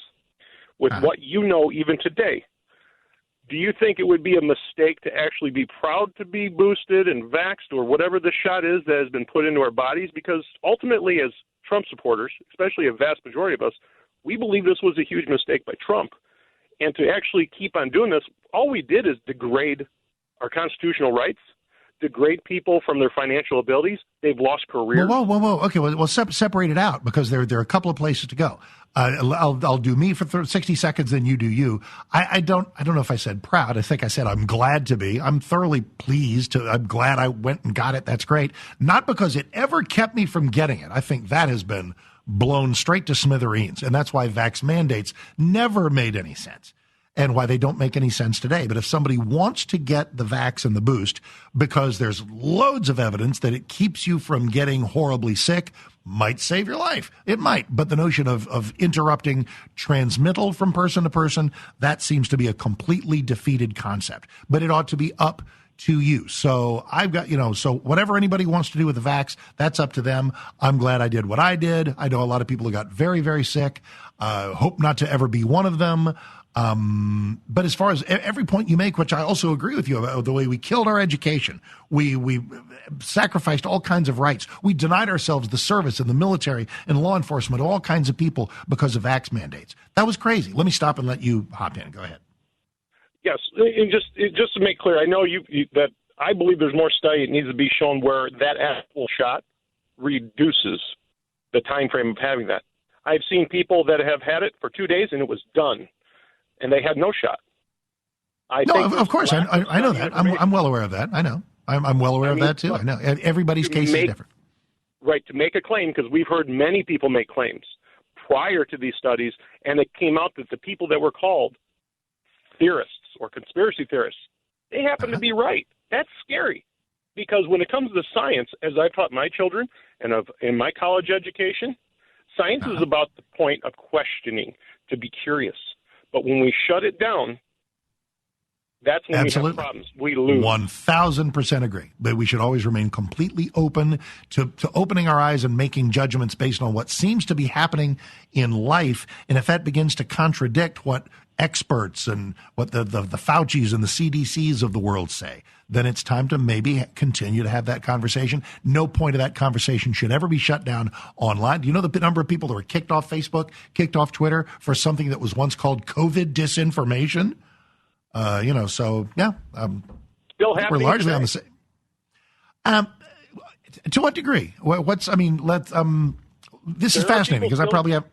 with what you know even today, do you think it would be a mistake to actually be proud to be boosted and vaxxed or whatever the shot is that has been put into our bodies? Because ultimately, as Trump supporters, especially a vast majority of us, we believe this was a huge mistake by Trump. And to actually keep on doing this, all we did is degrade our constitutional rights, degrade people from their financial abilities. They've lost careers. Whoa. Okay, well, separate it out, because there are a couple of places to go. I'll do me for 60 seconds, then you do you. I don't know if I said proud. I think I said I'm glad to be. I'm thoroughly pleased. I'm glad I went and got it. That's great. Not because it ever kept me from getting it. I think that has been blown straight to smithereens, and that's why vax mandates never made any sense, and why they don't make any sense today. But if somebody wants to get the vax and the boost because there's loads of evidence that it keeps you from getting horribly sick, might save your life. It might. But the notion of interrupting transmittal from person to person, that seems to be a completely defeated concept. But it ought to be up to you. So I've got, so whatever anybody wants to do with the vax, that's up to them. I'm glad I did what I did. I know a lot of people who got very, very sick. Hope not to ever be one of them. But as far as every point you make, which I also agree with you about, the way we killed our education, we sacrificed all kinds of rights. We denied ourselves the service in the military and law enforcement, all kinds of people because of vax mandates. That was crazy. Let me stop and let you hop in. Go ahead. Yes, and just to make clear, I know that I believe there's more study. It needs to be shown where that actual shot reduces the time frame of having that. I've seen people that have had it for 2 days and it was done, and they had no shot. Of course, I know that. I'm well aware of that. I know. I'm well aware of that too. I know. Everybody's case is different. Right, to make a claim, because we've heard many people make claims prior to these studies, and it came out that the people that were called theorists or conspiracy theorists, they happen to be right. That's scary, because when it comes to science, as I taught my children and in my college education, science is about the point of questioning, to be curious. But when we shut it down, that's when we have problems. We lose. 1,000% agree. But we should always remain completely open to opening our eyes and making judgments based on what seems to be happening in life. And if that begins to contradict what experts and what the Faucis and the CDCs of the world say, then it's time to maybe continue to have that conversation. No point of that conversation should ever be shut down online. Do you know the number of people that were kicked off Facebook, kicked off Twitter for something that was once called COVID disinformation? So yeah, still we're largely on the same. To what degree? This is fascinating because I probably have.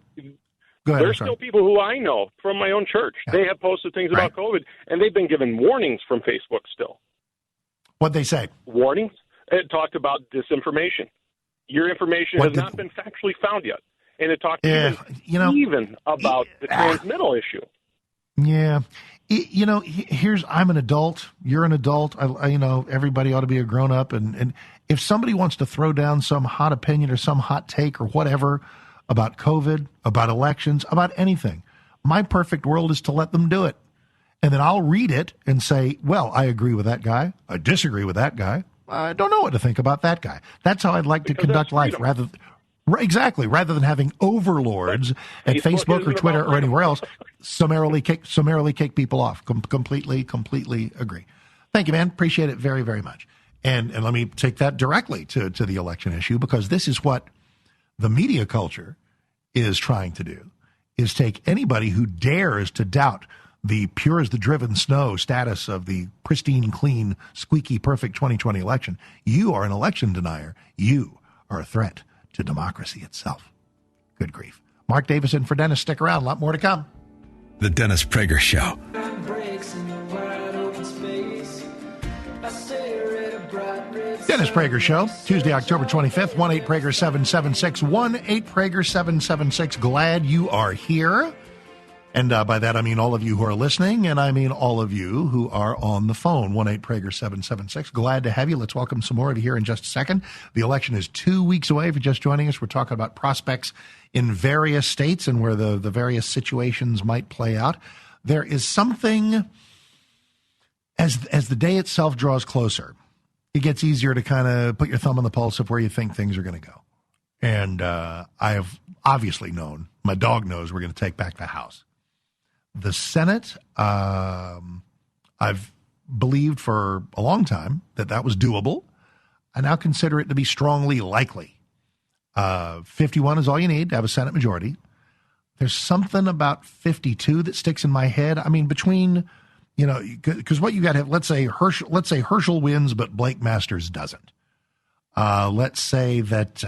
Go ahead. There's still people who I know from my own church. Yeah. They have posted things about COVID, and they've been given warnings from Facebook still. What'd they say? Warnings. It talked about disinformation. Your information has not been factually found yet. And it talked even about the transmittal issue. Yeah. I'm an adult. You're an adult. Everybody ought to be a grown up. And if somebody wants to throw down some hot opinion or some hot take or whatever about COVID, about elections, about anything, my perfect world is to let them do it. And then I'll read it and say, well, I agree with that guy. I disagree with that guy. I don't know what to think about that guy. That's how I'd like to conduct life rather than having overlords at Facebook or Twitter or anywhere else summarily kick people off. Completely agree. Thank you, man. Appreciate it very, very much. And let me take that directly to the election issue, because this is what the media culture is trying to do, is take anybody who dares to doubt the pure as the driven snow status of the pristine, clean, squeaky, perfect 2020 election. You are an election denier. You are a threat to democracy itself. Good grief. Mark Davison for Dennis. Stick around. A lot more to come. The Dennis Prager Show. Dennis Prager Show, Tuesday, October 25th, 1-8-PRAGER-776, 1-8-PRAGER-776. Glad you are here. And by that, I mean all of you who are listening, and I mean all of you who are on the phone, 1-8-PRAGER-776. Glad to have you. Let's welcome some more of you here in just a second. The election is 2 weeks away. If you're just joining us, we're talking about prospects in various states and where the various situations might play out. There is something, as the day itself draws closer, it gets easier to kind of put your thumb on the pulse of where you think things are going to go. And I have obviously known, my dog knows, we're going to take back the House. The Senate, I've believed for a long time that was doable. I now consider it to be strongly likely. 51 is all you need to have a Senate majority. There's something about 52 that sticks in my head. I mean, between, because what you got to have, let's say Herschel wins, but Blake Masters doesn't. Let's say that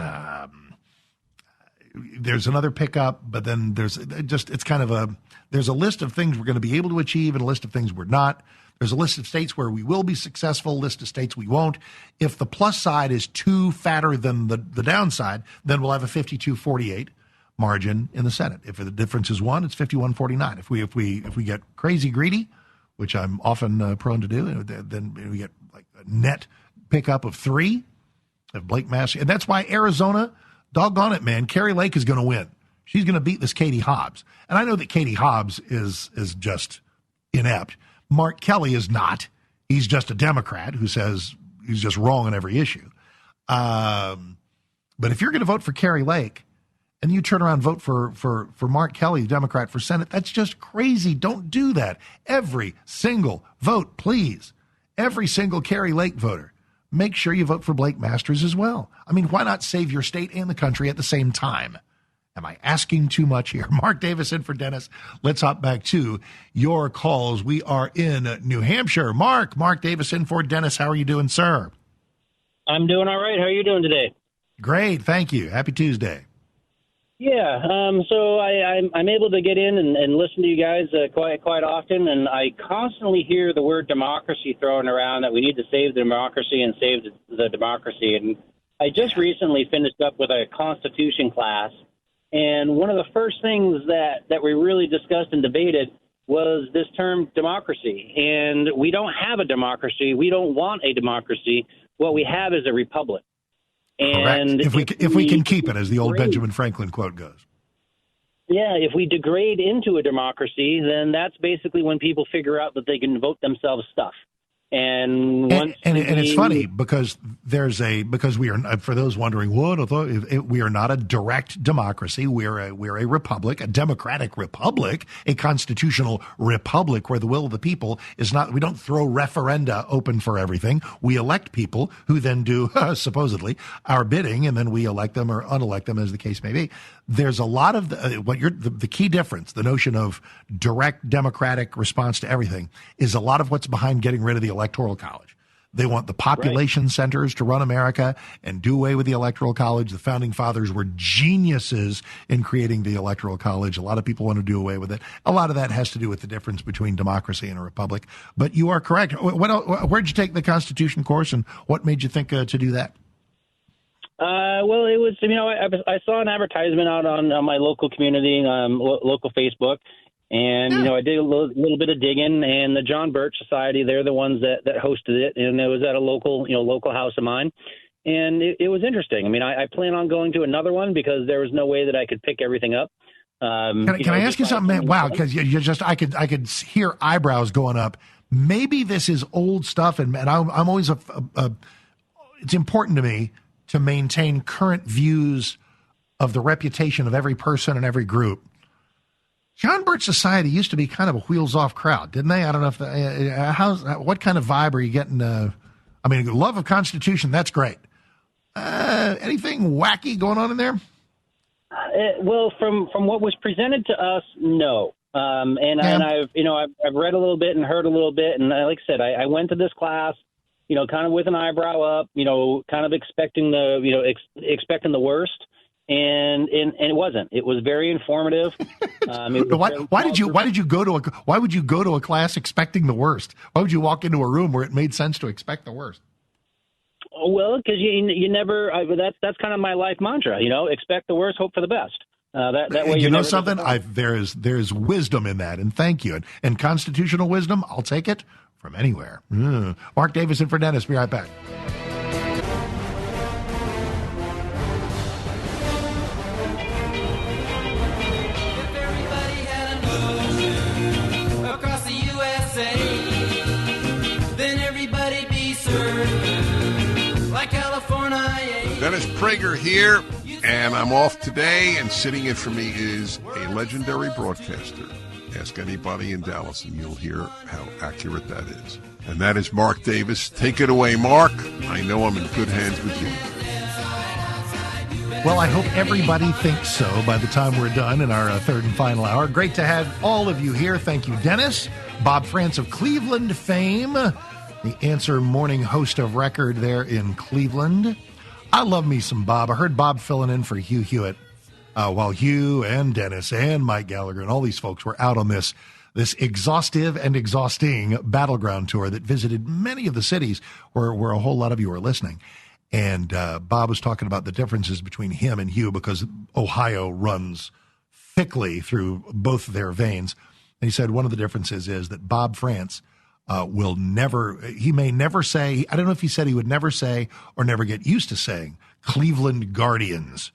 there's another pickup, but then there's a list of things we're going to be able to achieve and a list of things we're not. There's a list of states where we will be successful, a list of states we won't. If the plus side is too fatter than the downside, then we'll have a 52-48 margin in the Senate. If the difference is 1, it's 51-49. If we get crazy greedy, which I'm often prone to do, then we get like a net pickup of 3 of Blake Masters. And that's why Arizona, doggone it, man, Kari Lake is going to win. She's going to beat this Katie Hobbs. And I know that Katie Hobbs is just inept. Mark Kelly is not. He's just a Democrat who says he's just wrong on every issue. But if you're going to vote for Kari Lake and you turn around and vote for Mark Kelly, Democrat for Senate, that's just crazy. Don't do that. Every single vote, please. Every single Kari Lake voter, make sure you vote for Blake Masters as well. I mean, why not save your state and the country at the same time? Am I asking too much here? Mark Davis in for Dennis. Let's hop back to your calls. We are in New Hampshire. Mark Davis in for Dennis. How are you doing, sir? I'm doing all right. How are you doing today? Great. Thank you. Happy Tuesday. Yeah. So I'm able to get in and listen to you guys quite often, and I constantly hear the word democracy thrown around, that we need to save the democracy and save the democracy. And I just recently finished up with a Constitution class. And one of the first things that we really discussed and debated was this term democracy. And we don't have a democracy. We don't want a democracy. What we have is a republic. And correct. If we can keep it, as the old Benjamin Franklin quote goes. Yeah, if we degrade into a democracy, then that's basically when people figure out that they can vote themselves stuff. And it's funny because we are, for those wondering, we are not a direct democracy. We're a republic, a democratic republic, a constitutional republic where the will of the people is not. We don't throw referenda open for everything. We elect people who then do supposedly our bidding, and then we elect them or unelect them, as the case may be. There's a lot of the key difference. The notion of direct democratic response to everything is a lot of what's behind getting rid of the Electoral College. They want the population centers to run America and do away with the Electoral College. The Founding Fathers were geniuses in creating the Electoral College. A lot of people want to do away with it. A lot of that has to do with the difference between democracy and a republic. But you are correct. Where'd you take the Constitution course, and what made you think to do that? Well, it was, I saw an advertisement out on my local community, local Facebook. And, I did a little bit of digging, and the John Birch Society, they're the ones that hosted it. And it was at a local house of mine. And it was interesting. I mean, I plan on going to another one because there was no way that I could pick everything up. Can I ask you something, man? Wow. Because I could hear eyebrows going up. Maybe this is old stuff. And I'm always it's important to me to maintain current views of the reputation of every person and every group. John Birch Society used to be kind of a wheels-off crowd, didn't they? I don't know if what kind of vibe are you getting? Love of Constitution, that's great. Anything wacky going on in there? Well, from what was presented to us, no. And I've read a little bit and heard a little bit, and like I said, I went to this class, kind of with an eyebrow up, kind of expecting expecting the worst. And it wasn't. It was very informative. Why would you go to a class expecting the worst? Why would you walk into a room where it made sense to expect the worst? Well, because you never. That's kind of my life mantra. Expect the worst, hope for the best. That way, you know something. There's wisdom in that, and thank you. And constitutional wisdom, I'll take it from anywhere. Mark Davison for Dennis. Be right back. Dennis Prager here, and I'm off today, and sitting in for me is a legendary broadcaster. Ask anybody in Dallas, and you'll hear how accurate that is. And that is Mark Davis. Take it away, Mark. I know I'm in good hands with you. Well, I hope everybody thinks so by the time we're done in our third and final hour. Great to have all of you here. Thank you, Dennis. Bob France of Cleveland fame, the Answer morning host of record there in Cleveland. I love me some Bob. I heard Bob filling in for Hugh Hewitt while Hugh and Dennis and Mike Gallagher and all these folks were out on this exhaustive and exhausting battleground tour that visited many of the cities where a whole lot of you are listening. And Bob was talking about the differences between him and Hugh because Ohio runs thickly through both of their veins. And he said one of the differences is that Bob France he may never say, I don't know if he said he would never say or never get used to saying Cleveland Guardians.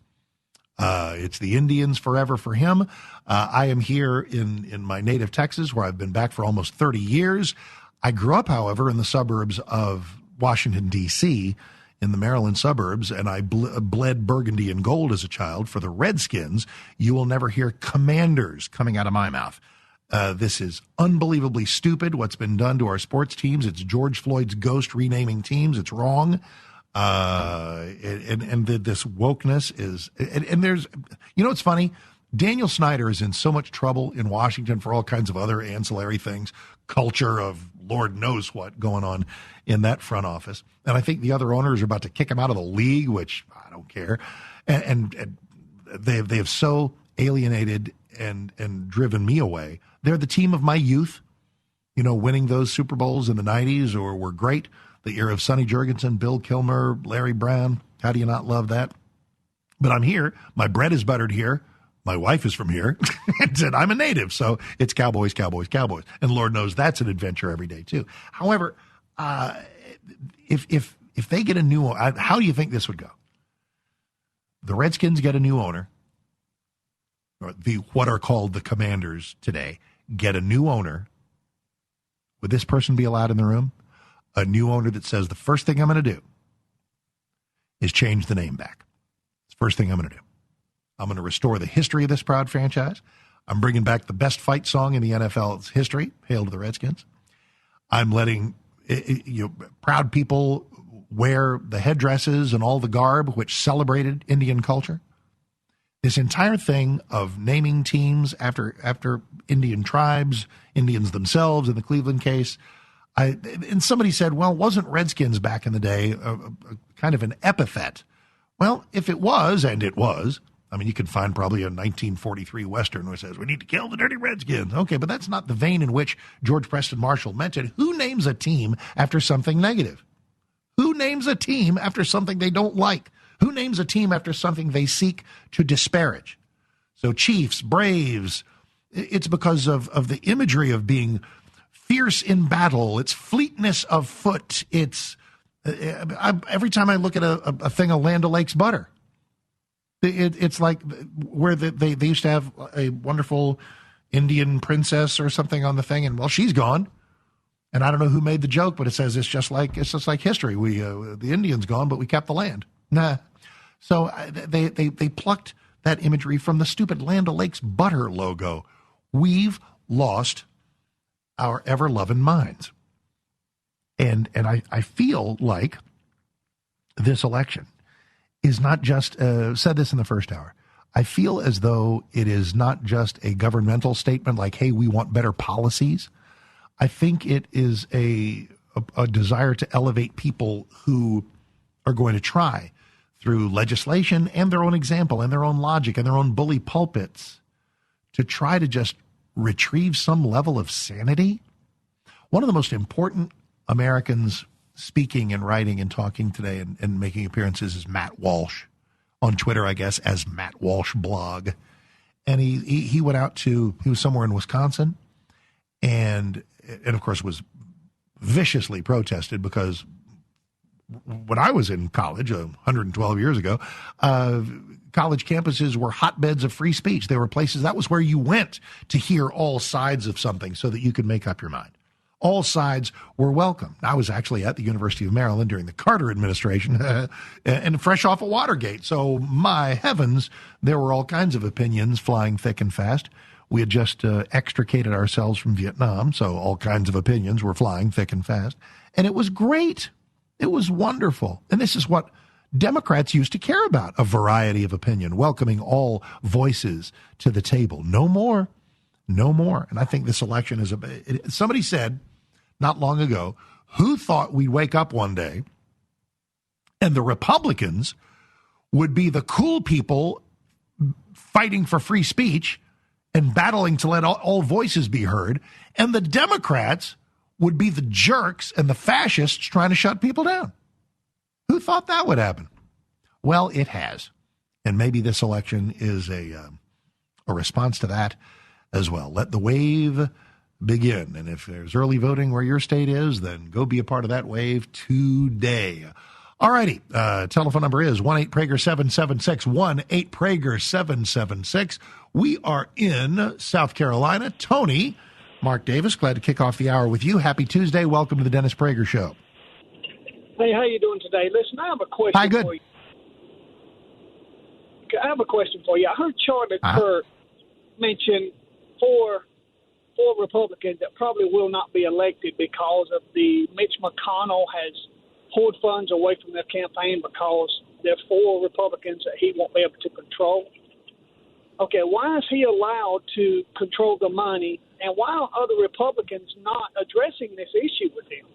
It's the Indians forever for him. I am here in my native Texas, where I've been back for almost 30 years. I grew up, however, in the suburbs of Washington, D.C., in the Maryland suburbs, and I bled burgundy and gold as a child for the Redskins. You will never hear Commanders coming out of my mouth. This is unbelievably stupid, what's been done to our sports teams. It's George Floyd's ghost renaming teams. It's wrong. And this wokeness is, and there's, it's funny. Daniel Snyder is in so much trouble in Washington for all kinds of other ancillary things, culture of Lord knows what going on in that front office. And I think the other owners are about to kick him out of the league, which I don't care. And they have so alienated and driven me away. They're the team of my youth, winning those Super Bowls in the 90s were great. The era of Sonny Jurgensen, Bill Kilmer, Larry Brown. How do you not love that? But I'm here. My bread is buttered here. My wife is from here. And I'm a native. So it's Cowboys, Cowboys, Cowboys. And Lord knows that's an adventure every day, too. However, if they get a new owner, how do you think this would go? The Redskins get a new owner, or what are called the Commanders today, get a new owner. Would this person be allowed in the room? A new owner that says the first thing I'm going to do is change the name back. It's the first thing I'm going to do. I'm going to restore the history of this proud franchise. I'm bringing back the best fight song in the NFL's history, Hail to the Redskins. I'm letting proud people wear the headdresses and all the garb which celebrated Indian culture. This entire thing of naming teams after Indian tribes, Indians themselves in the Cleveland case, And somebody said, well, wasn't Redskins back in the day a kind of an epithet? Well, if it was, and it was, I mean, you can find probably a 1943 Western which says, we need to kill the dirty Redskins. Okay, but that's not the vein in which George Preston Marshall meant it. Who names a team after something negative? Who names a team after something they don't like? Who names a team after something they seek to disparage? So Chiefs, Braves, it's because of the imagery of being fierce in battle. It's fleetness of foot. It's every time I look at a thing of Land O'Lakes butter, it's like where they used to have a wonderful Indian princess or something on the thing, and well, she's gone. And I don't know who made the joke, but it says it's just like history. We the Indian's gone, but we kept the land. Nah. So they plucked that imagery from the stupid Land O'Lakes butter logo. We've lost our ever-loving minds. And I feel like this election is not just, said this in the first hour, I feel as though it is not just a governmental statement like, hey, we want better policies. I think it is a desire to elevate people who are going to try through legislation and their own example and their own logic and their own bully pulpits to try to just retrieve some level of sanity. One of the most important Americans speaking and writing and talking today and making appearances is Matt Walsh, on Twitter, I guess, as Matt Walsh Blog. And he went out he was somewhere in Wisconsin and of course was viciously protested because when I was in college 112 years ago, college campuses were hotbeds of free speech. They were places, that was where you went to hear all sides of something so that you could make up your mind. All sides were welcome. I was actually at the University of Maryland during the Carter administration and fresh off of Watergate. So my heavens, there were all kinds of opinions flying thick and fast. We had just extricated ourselves from Vietnam, so all kinds of opinions were flying thick and fast. And it was great. It was wonderful. And this is what Democrats used to care about, a variety of opinion, welcoming all voices to the table. No more. No more. And I think this election is somebody said not long ago, who thought we'd wake up one day and the Republicans would be the cool people fighting for free speech and battling to let all voices be heard, and the Democrats would be the jerks and the fascists trying to shut people down. Who thought that would happen? Well, it has. And maybe this election is a response to that as well. Let the wave begin. And if there's early voting where your state is, then go be a part of that wave today. All righty. Telephone number is 1-8-PRAGER-776, 1-8-PRAGER-776. We are in South Carolina. Tony, Mark Davis, glad to kick off the hour with you. Happy Tuesday. Welcome to the Dennis Prager Show. Hey, how you doing today? Listen, I have a question Hi, good. for you. I have a question for you. I heard Charlie Kirk mention four Republicans that probably will not be elected because of the Mitch McConnell has pulled funds away from their campaign because there are four Republicans that he won't be able to control. Okay, why is he allowed to control the money, and why are other Republicans not addressing this issue with him?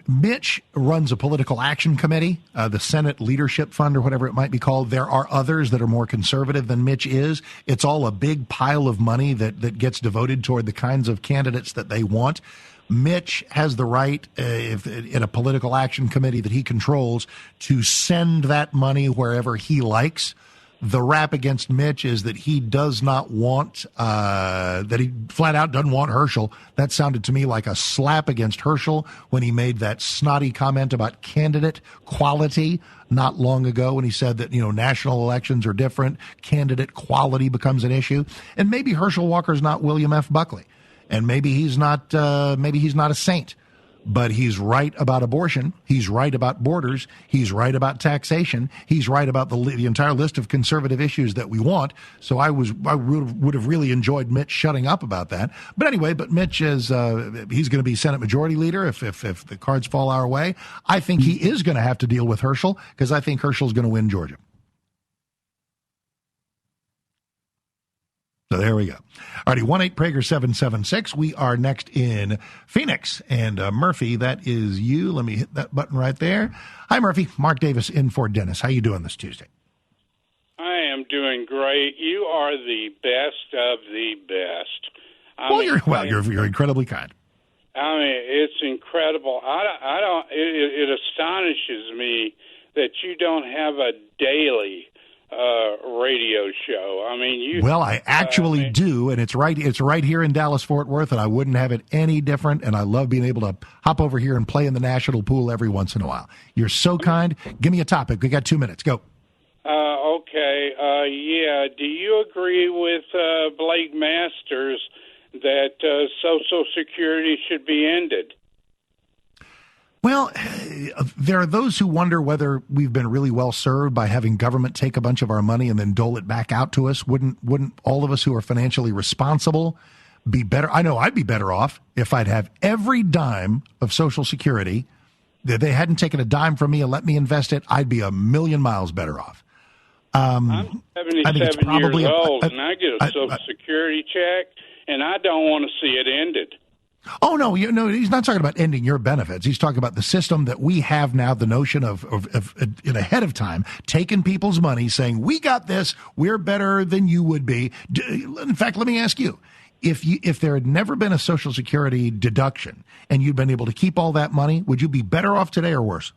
Mitch runs a political action committee, the Senate Leadership Fund or whatever it might be called. There are others that are more conservative than Mitch is. It's all a big pile of money that gets devoted toward the kinds of candidates that they want. Mitch has the right, if in a political action committee that he controls, to send that money wherever he likes. The rap against Mitch is that he does not want, that he flat out doesn't want Herschel. That sounded to me like a slap against Herschel when he made that snotty comment about candidate quality not long ago when he said that, national elections are different. Candidate quality becomes an issue. And maybe Herschel Walker's not William F. Buckley. And maybe he's not a saint. But he's right about abortion. He's right about borders. He's right about taxation. He's right about the entire list of conservative issues that we want. So I would have really enjoyed Mitch shutting up about that. But anyway, Mitch is he's going to be Senate Majority Leader if the cards fall our way. I think he is going to have to deal with Herschel because I think Herschel's going to win Georgia. So there we go. All righty, 1-8-PRAGER-776. We are next in Phoenix. And Murphy, that is you. Let me hit that button right there. Hi, Murphy. Mark Davis in for Dennis. How you doing this Tuesday? I am doing great. You are the best of the best. You're incredibly kind. I mean, it's incredible. It astonishes me that you don't have a daily radio show. I mean, I actually do, and it's right here in Dallas-Fort Worth, and I wouldn't have it any different, and I love being able to hop over here and play in the national pool every once in a while. You're so kind. Give me a topic. We got 2 minutes. Go. Okay. Do you agree with Blake Masters that Social Security should be ended? Well, there are those who wonder whether we've been really well served by having government take a bunch of our money and then dole it back out to us. Wouldn't all of us who are financially responsible be better? I know I'd be better off if I'd have every dime of Social Security. If they hadn't taken a dime from me and let me invest it, I'd be a million miles better off. I'm 77 years old, and I get a Social Security check, and I don't want to see it ended. Oh, no, he's not talking about ending your benefits. He's talking about the system that we have now, the notion of ahead of time, taking people's money, saying, we got this, we're better than you would be. In fact, let me ask you, if there had never been a Social Security deduction and you'd been able to keep all that money, would you be better off today or worse?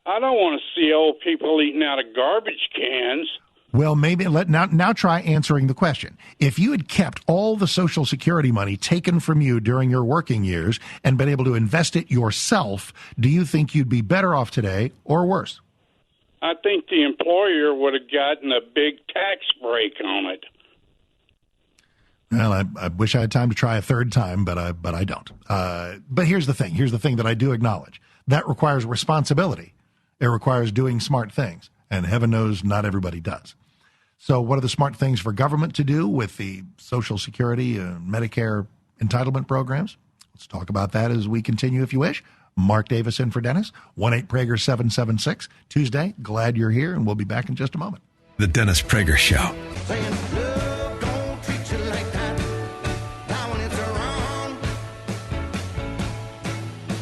I don't want to see old people eating out of garbage cans. Well, maybe now try answering the question. If you had kept all the Social Security money taken from you during your working years and been able to invest it yourself, do you think you'd be better off today or worse? I think the employer would have gotten a big tax break on it. Well, I wish I had time to try a third time, but I don't. But here's the thing. Here's the thing that I do acknowledge. That requires responsibility. It requires doing smart things, and heaven knows not everybody does. So what are the smart things for government to do with the Social Security and Medicare entitlement programs? Let's talk about that as we continue, if you wish. Mark Davis in for Dennis, 1-8-PRAGER-776. Tuesday, glad you're here, and we'll be back in just a moment. The Dennis Prager Show.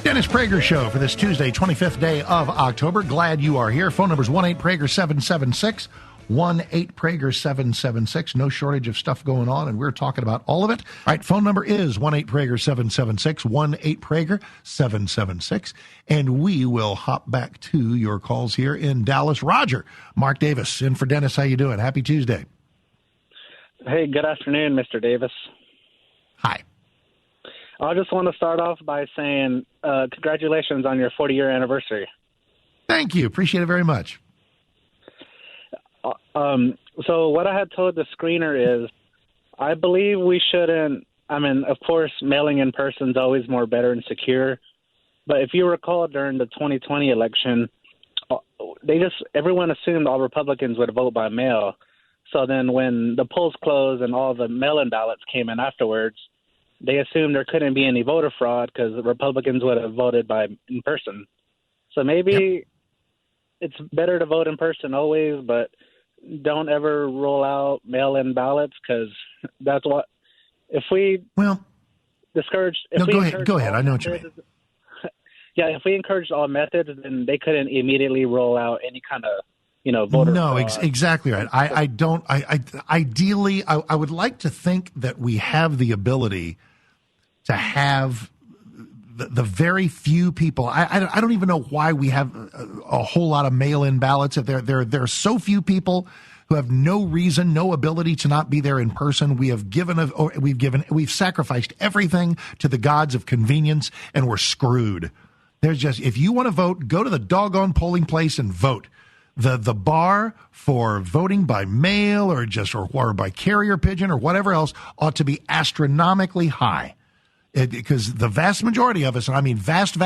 Dennis Prager Show for this Tuesday, 25th day of October. Glad you are here. Phone number is 1-8-PRAGER-776. 1-8-PRAGER-776. No shortage of stuff going on, and we're talking about all of it. All right, phone number is 1-8-PRAGER-776, 1-8-PRAGER-776. And we will hop back to your calls here in Dallas. Roger, Mark Davis in for Dennis. How you doing? Happy Tuesday. Hey, good afternoon, Mr. Davis. Hi. I just want to start off by saying congratulations on your 40-year anniversary. Thank you. Appreciate it very much. So what I had told the screener is I believe we shouldn't – I mean, of course, mailing in person is always more better and secure. But if you recall during the 2020 election, everyone assumed all Republicans would vote by mail. So then when the polls closed and all the mail-in ballots came in afterwards, they assumed there couldn't be any voter fraud because the Republicans would have voted in person. So maybe it's better to vote in person always, but don't ever roll out mail-in ballots because that's what – if we discourage – No, go ahead. I know what you mean. Yeah, if we encouraged all methods, then they couldn't immediately roll out any kind of voter fraud. Exactly right. Ideally, I would like to think that we have the ability to have the very few people. I don't even know why we have a whole lot of mail-in ballots. If there are so few people who have no reason, no ability to not be there in person. We've sacrificed everything to the gods of convenience, and we're screwed. If you want to vote, go to the doggone polling place and vote. The bar for voting by mail or by carrier pigeon or whatever else ought to be astronomically high. Because the vast majority of us, and I mean vast,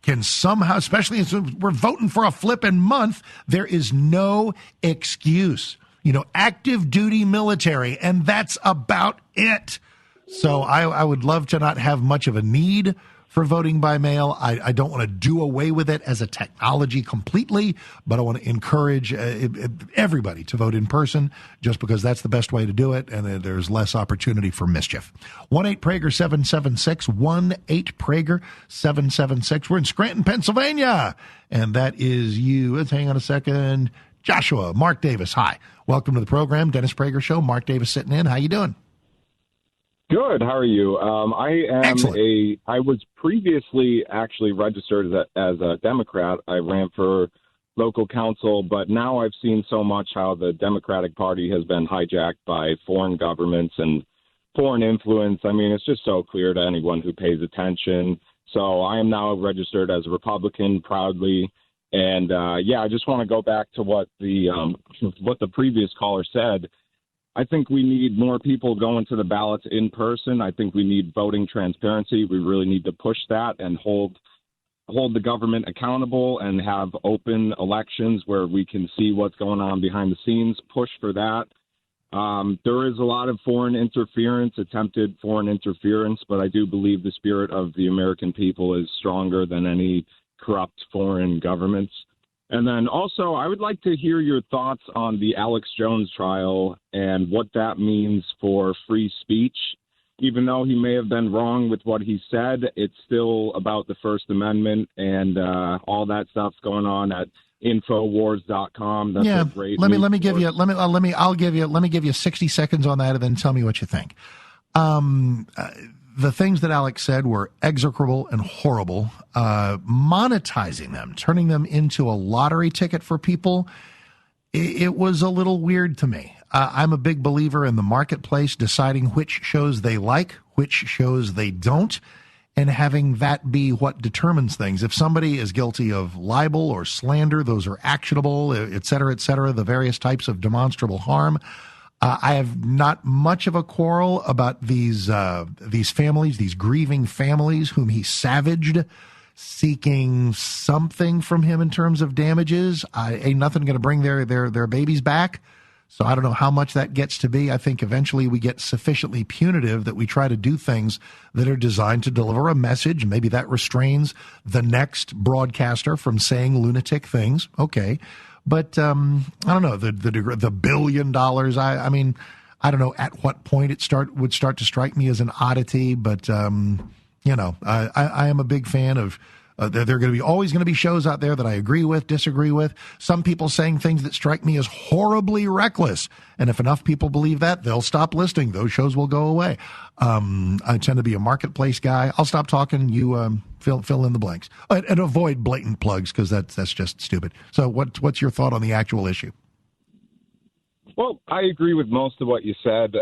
can somehow, especially as we're voting for a flipping month, there is no excuse. Active duty military, and that's about it. So I would love to not have much of a need for voting by mail. I don't want to do away with it as a technology completely, but I want to encourage everybody to vote in person just because that's the best way to do it, and there's less opportunity for mischief. 1-8-PRAGER-776, 1-8-PRAGER-776. We're in Scranton, Pennsylvania, and that is you. Let's hang on a second. Joshua, Mark Davis, hi. Welcome to the program, Dennis Prager Show. Mark Davis sitting in. How you doing? Good. How are you? Excellent. I was previously actually registered as a Democrat. I ran for local council, but now I've seen so much how the Democratic Party has been hijacked by foreign governments and foreign influence. I mean, it's just so clear to anyone who pays attention. So I am now registered as a Republican proudly. And I just want to go back to what the previous caller said. I think we need more people going to the ballots in person. I think we need voting transparency. We really need to push that and hold the government accountable and have open elections where we can see what's going on behind the scenes. Push for that. There is a lot of attempted foreign interference, but I do believe the spirit of the American people is stronger than any corrupt foreign governments. And then also, I would like to hear your thoughts on the Alex Jones trial and what that means for free speech. Even though he may have been wrong with what he said, it's still about the First Amendment and all that stuff's going on at Infowars.com. That's a great. Let me give you 60 seconds on that, and then tell me what you think. The things that Alex said were execrable and horrible. Monetizing them, turning them into a lottery ticket for people, it was a little weird to me. I'm a big believer in the marketplace deciding which shows they like, which shows they don't, and having that be what determines things. If somebody is guilty of libel or slander, those are actionable, et cetera, the various types of demonstrable harm. I have not much of a quarrel about these families, these grieving families whom he savaged, seeking something from him in terms of damages. Ain't nothing going to bring their babies back. So I don't know how much that gets to be. I think eventually we get sufficiently punitive that we try to do things that are designed to deliver a message. Maybe that restrains the next broadcaster from saying lunatic things. Okay. But I don't know, the $1 billion. I mean, I don't know at what point it would start to strike me as an oddity. But I am a big fan of. There are going to be always going to be shows out there that I agree with, disagree with. Some people saying things that strike me as horribly reckless, and if enough people believe that, they'll stop listening. Those shows will go away. I tend to be a marketplace guy. I'll stop talking. You fill in the blanks and avoid blatant plugs because that's just stupid. So what's your thought on the actual issue? Well, I agree with most of what you said.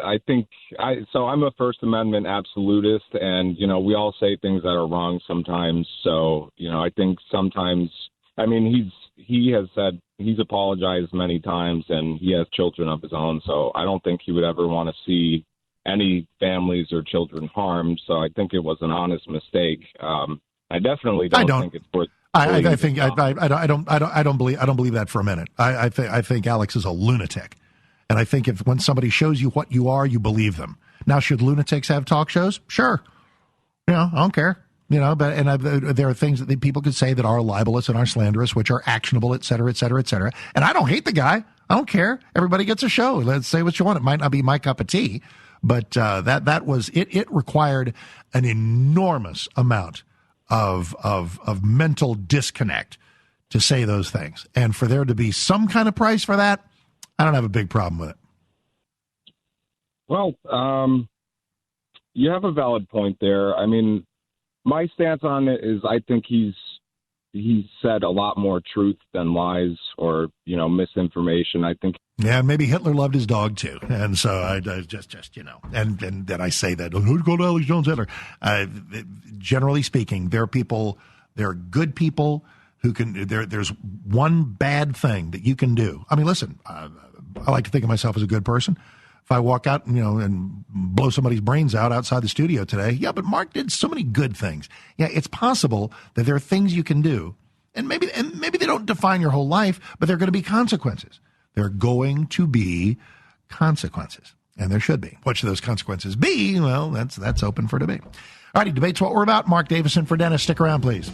So I'm a First Amendment absolutist, and, we all say things that are wrong sometimes. So, I think sometimes, he has said he's apologized many times and he has children of his own. So I don't think he would ever want to see any families or children harmed. So I think it was an honest mistake. I definitely don't think it's worth. I don't believe that for a minute. I think Alex is a lunatic. And I think when somebody shows you what you are, you believe them. Now, should lunatics have talk shows? Sure. I don't care. But there are things that people could say that are libelous and are slanderous, which are actionable, et cetera, et cetera, et cetera. And I don't hate the guy. I don't care. Everybody gets a show. Let's say what you want. It might not be my cup of tea, but that was it. It required an enormous amount of mental disconnect to say those things, and for there to be some kind of price for that, I don't have a big problem with it. Well, you have a valid point there. I mean, my stance on it is I think he's said a lot more truth than lies or, misinformation. I think. Yeah, maybe Hitler loved his dog too. And so I just and then I say that, who'd go to Alex Jones Hitler? Generally speaking, there are good people who can, there's one bad thing that you can do. I mean, listen, I like to think of myself as a good person. If I walk out, and blow somebody's brains out outside the studio today, yeah, but Mark did so many good things. Yeah, it's possible that there are things you can do, and maybe they don't define your whole life, but there are going to be consequences. There are going to be consequences, and there should be. What should those consequences be? Well, that's open for debate. All righty, debate's what we're about. Mark Davison for Dennis. Stick around, please.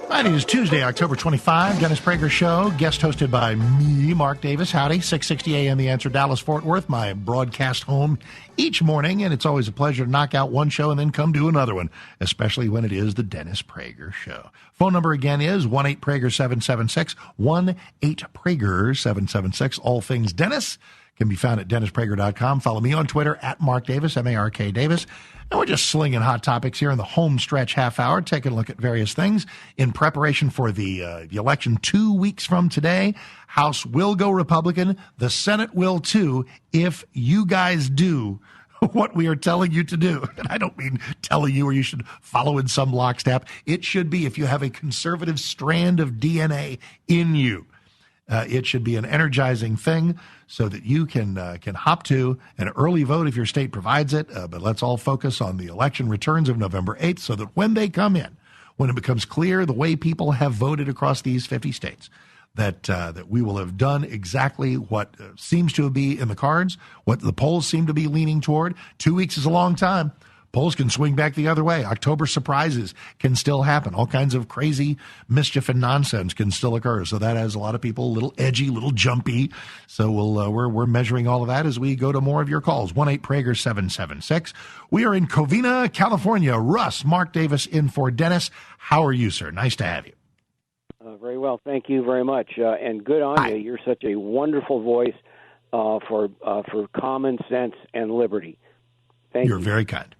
All right, it is Tuesday, October 25, Dennis Prager Show, guest hosted by me, Mark Davis. Howdy, 660 a.m. The Answer, Dallas-Fort Worth, my broadcast home each morning, and it's always a pleasure to knock out one show and then come do another one, especially when it is the Dennis Prager Show. Phone number again is 1-8-PRAGER-776, 1-8-PRAGER-776. All things Dennis can be found at DennisPrager.com. Follow me on Twitter at Mark Davis, M-A-R-K Davis. And we're just slinging hot topics here in the home stretch half hour, taking a look at various things in preparation for the election 2 weeks from today. House will go Republican. The Senate will too, if you guys do what we are telling you to do. And I don't mean telling you or you should follow in some lockstep. It should be if you have a conservative strand of DNA in you. It should be an energizing thing so that you can hop to an early vote if your state provides it. But let's all focus on the election returns of November 8th so that when they come in, when it becomes clear the way people have voted across these 50 states, that we will have done exactly what seems to be in the cards, what the polls seem to be leaning toward. 2 weeks is a long time. Polls can swing back the other way. October surprises can still happen. All kinds of crazy mischief and nonsense can still occur. So that has a lot of people a little edgy, a little jumpy. So we're measuring all of that as we go to more of your calls. 1-8-PRAGER-776. We are in Covina, California. Russ, Mark Davis in for Dennis. How are you, sir? Nice to have you. Very well. Thank you very much. And good on you. You're such a wonderful voice for common sense and liberty. You're very kind.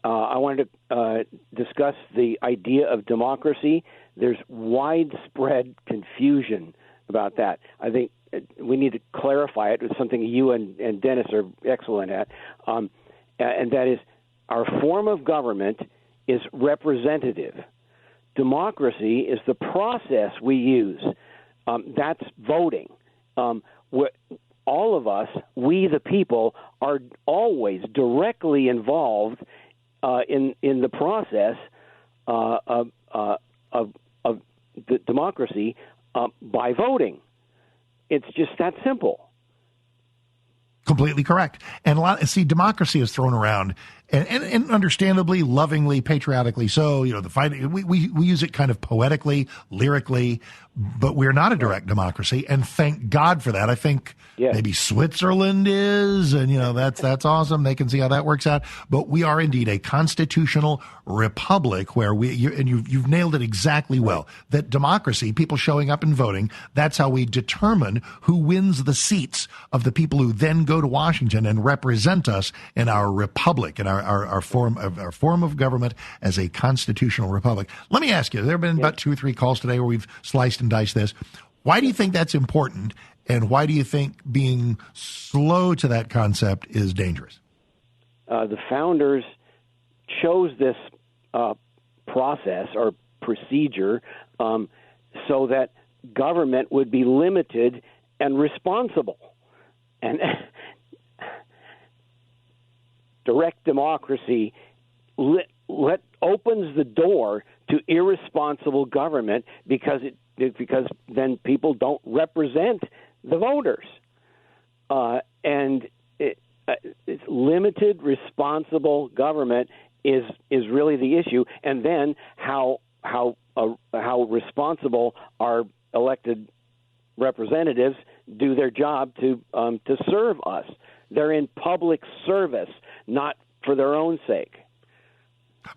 I wanted to discuss the idea of democracy. There's widespread confusion about that. I think we need to clarify it. It's something you and Dennis are excellent at, and that is our form of government is representative. Democracy is the process we use. That's voting. All of us, we the people, are always directly involved in the process of the democracy by voting. It's just that simple. Completely correct. And democracy is thrown around, and understandably, lovingly, patriotically. So, the fight, we use it kind of poetically, lyrically, but we're not a direct democracy, and thank God for that. I think maybe Switzerland is, and that's awesome. They can see how that works out. But we are indeed a constitutional republic where you've nailed it exactly well. That democracy, people showing up and voting, that's how we determine who wins the seats of the people who then go to Washington and represent us in our republic, in our form of government as a constitutional republic. Let me ask you, there have been about 2 or 3 calls today where we've sliced and diced this. Why do you think that's important, and why do you think being slow to that concept is dangerous? The founders chose this process or procedure so that government would be limited and responsible. And direct democracy opens the door to irresponsible government because then people don't represent the voters, and it's limited responsible government is really the issue, and then how responsible our elected representatives do their job to serve us. They're in public service, not for their own sake.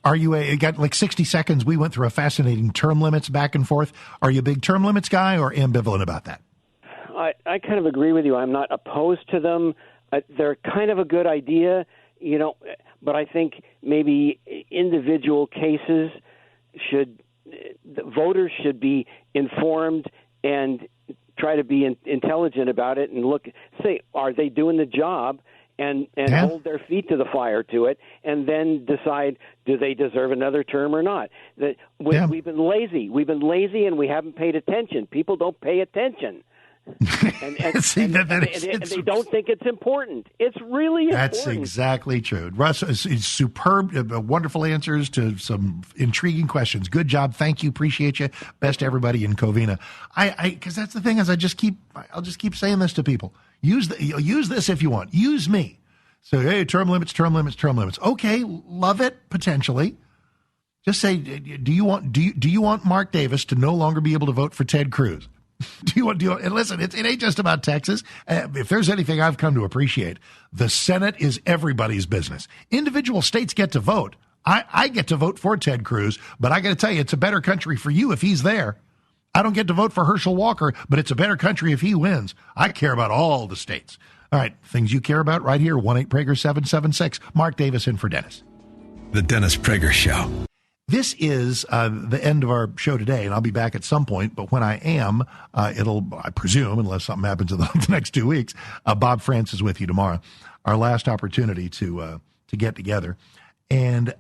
Are you you got like 60 seconds? We went through a fascinating term limits back and forth. Are you a big term limits guy or ambivalent about that? I kind of agree with you. I'm not opposed to them. They're kind of a good idea, but I think maybe individual cases the voters should be informed and try to be intelligent about it and say, are they doing the job? And hold their feet to the fire to it, and then decide, do they deserve another term or not? We've been lazy. We've been lazy, and we haven't paid attention. People don't pay attention. And they don't think it's important. It's really important. That's exactly true. Russ, it's superb, wonderful answers to some intriguing questions. Good job. Thank you. Appreciate you. Best to everybody in Covina. Because that's the thing is I'll just keep saying this to people. Use this if you want. Use me. So, hey, term limits. Okay, love it, potentially. Just say, do you want Mark Davis to no longer be able to vote for Ted Cruz? Do you want, and listen, it ain't just about Texas. If there's anything I've come to appreciate, the Senate is everybody's business. Individual states get to vote. I get to vote for Ted Cruz, but I got to tell you, it's a better country for you if he's there. I don't get to vote for Herschel Walker, but it's a better country if he wins. I care about all the states. All right, things you care about right here, 1-8-Prager-776. Mark Davis in for Dennis. The Dennis Prager Show. This is the end of our show today, and I'll be back at some point. But when I am, I presume, unless something happens in the next 2 weeks, Bob France is with you tomorrow. Our last opportunity to get together, and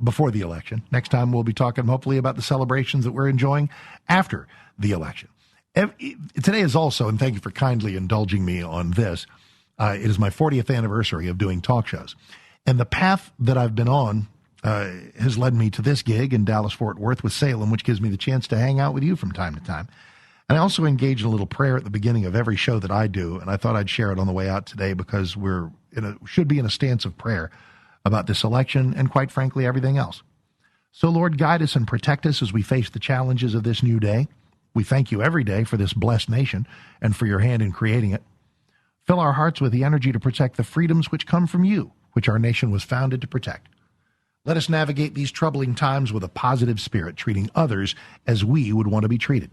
before the election. Next time we'll be talking hopefully about the celebrations that we're enjoying after the election. Today is also, and thank you for kindly indulging me on this, it is my 40th anniversary of doing talk shows, and the path that I've been on has led me to this gig in Dallas-Fort Worth with Salem, which gives me the chance to hang out with you from time to time. And I also engage in a little prayer at the beginning of every show that I do, and I thought I'd share it on the way out today because should be in a stance of prayer about this election and, quite frankly, everything else. So, Lord, guide us and protect us as we face the challenges of this new day. We thank you every day for this blessed nation and for your hand in creating it. Fill our hearts with the energy to protect the freedoms which come from you, which our nation was founded to protect. Let us navigate these troubling times with a positive spirit, treating others as we would want to be treated.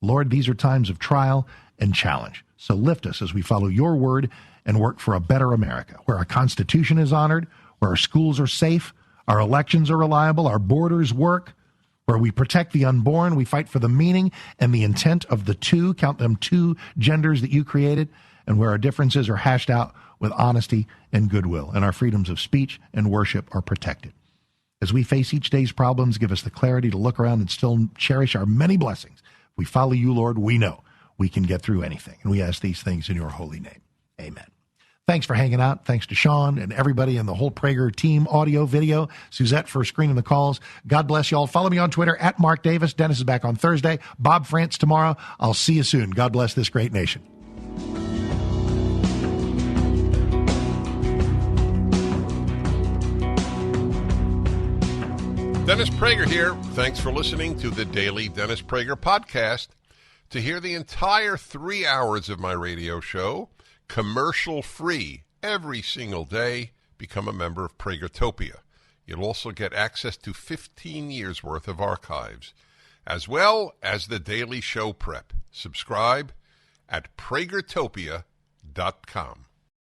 Lord, these are times of trial and challenge. So lift us as we follow your word and work for a better America, where our Constitution is honored, where our schools are safe, our elections are reliable, our borders work, where we protect the unborn, we fight for the meaning and the intent of the two, count them two genders that you created, and where our differences are hashed out with honesty and goodwill, and our freedoms of speech and worship are protected. As we face each day's problems, give us the clarity to look around and still cherish our many blessings. If we follow you, Lord, we know we can get through anything. And we ask these things in your holy name. Amen. Thanks for hanging out. Thanks to Sean and everybody in the whole Prager team, audio, video. Suzette for screening the calls. God bless you all. Follow me on Twitter at Mark Davis. Dennis is back on Thursday. Bob France tomorrow. I'll see you soon. God bless this great nation. Dennis Prager here. Thanks for listening to the Daily Dennis Prager Podcast. To hear the entire 3 hours of my radio show, commercial-free, every single day, become a member of Pragertopia. You'll also get access to 15 years' worth of archives, as well as the daily show prep. Subscribe at Pragertopia.com.